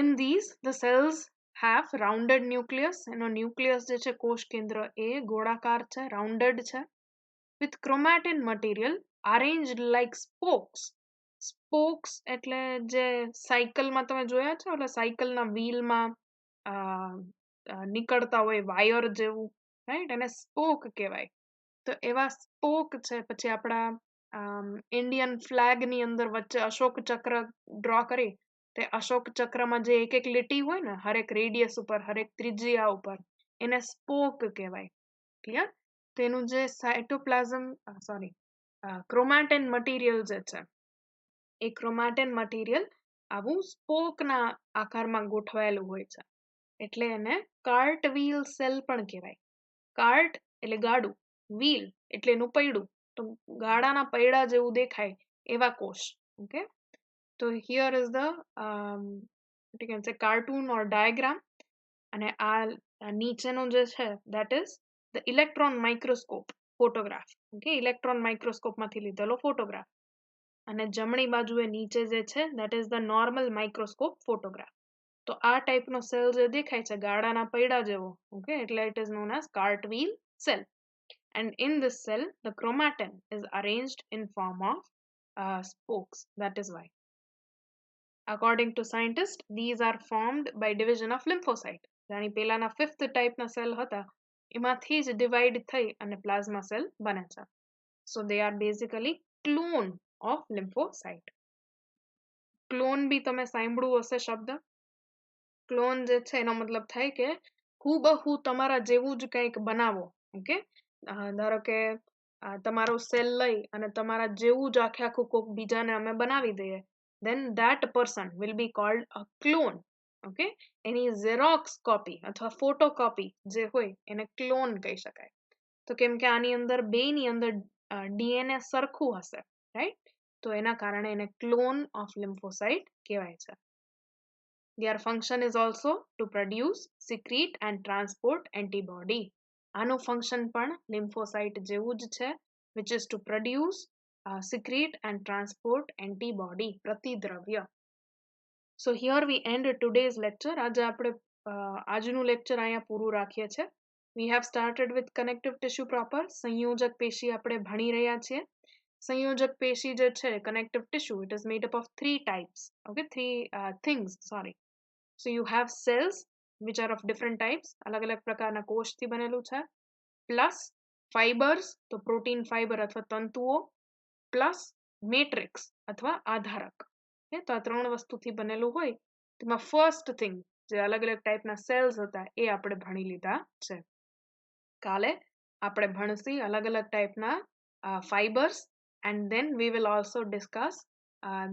In these, the cells have rounded nucleus. એનો nucleus જે છે કોષ કેન્દ્ર એ ગોળાકાર છે, rounded છે, with chromatin material arranged like spokes. Spokes એટલે જે સાયકલમાં તમે જોયા છો, એટલે સાયકલના વ્હીલમાં નીકળતા હોય વાયર જેવું, રાઈટ, એને સ્પોક કહેવાય. તો એવા સ્પોક છે. પછી આપણા ઇન્ડિયન ફ્લેગની અંદર વચ્ચે અશોક ચક્ર ડ્રો કરી, તે અશોક ચક્રમાં જે એક એક લીટી હોય ને હરેક રેડિયસ ઉપર, હરેક ત્રિજ્યા ઉપર, એને સ્પોક કહેવાય. ક્લિયર? તેનું જે સાયટોપ્લાઝમ ક્રોમેટિન મટીરિયલ જે છે એ ક્રોમેટિન મટીરિયલ આવું સ્પોકના આકારમાં ગોઠવાયેલું હોય છે, એટલે એને કાર્ટ વ્હીલ સેલ પણ કહેવાય. કાર્ટ એટલે ગાડું, વ્હીલ એટલે એનું પૈડું, તો ગાડાના પૈડા જેવું દેખાય એવા કોષ. ઓકે, તો here is the cartoon or diagram. અને આ નીચેનો જે છે that is the electron microscope photograph. Okay, electron માઇક્રોસ્કોપમાંથી લીધેલો ફોટોગ્રાફ. અને જમણી બાજુએ નીચે જે છે that is the normal microscope photograph. તો આ ટાઈપનો સેલ જે દેખાય છે ગાડાના પૈડા જેવો, ઓકે, એટલે it is known as cartwheel cell. And in this cell, the chromatin is arranged in form of spokes. That is why. According to scientists, these are formed by division of lymphocyte. જાણી પેલાના fifth type ના cell હતા એમાંથી જ divide થઈ અને plasma cell બને છે. So they are basically clone of lymphocyte. Clone બી તમે સાંભળ્યું હશે શબ્દ. ક્લોન જે છે એનો મતલબ થાય કે હુબહુ તમારા જેવું જ કંઈક બનાવો. ઓકે, ધારો કે તમારો સેલ લઈ અને તમારા જેવું જ આખે આખું કોક બીજાને અમે બનાવી દઈએ, then that person will be called a clone. Okay, any xerox copy અથવા ફોટોકોપી જે હોય એને ક્લોન કહી શકાય. તો કેમ કે આની અંદર બેની અંદર ડીએનએ સરખું હશે, રાઈટ, તો એના કારણે એને ક્લોન ઓફ લિમ્ફોસાઇટ કહેવાય છે. Their function is also to produce, secrete and transport antibody. આનું ફંક્શન પણ લિમ્ફોસાઇટ જેવું જ છે, which is to produce, secrete and transport antibody, પ્રતિદ્રવ્ય. So here we end today's lecture. આજે આપણે આજનું લેક્ચર અહીંયા પૂરું રાખીએ છીએ. We have started with connective tissue proper. સંયોજક પેશી આપણે ભણી રહ્યા છીએ. સંયોજક પેશી જે છે connective tissue, it is made up of three types. Okay, three things, sorry. So you have cells which are of different types. अलग अलग प्रकारना कोषથી બનેલું છે. Plus fibers, તો પ્રોટીન ફાઈબર અથવા તંતુઓ, પ્લસ મેટ્રિક્સ અથવા આધારક. તો આ ત્રણ વસ્તુથી બનેલું હોય. તેમાં ફર્સ્ટ થિંગ જે અલગ અલગ ટાઈપના સેલ્સ હતા એ આપણે ભણી લીધા છે. કાલે આપણે ભણશી અલગ અલગ ટાઈપના fibres, and then we will also discuss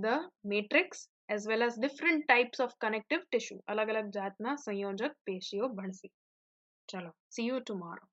the matrix as well as different types of connective tissue. अलग अलग जातना संयोजक पेशियों भणसी. चलो, see you tomorrow.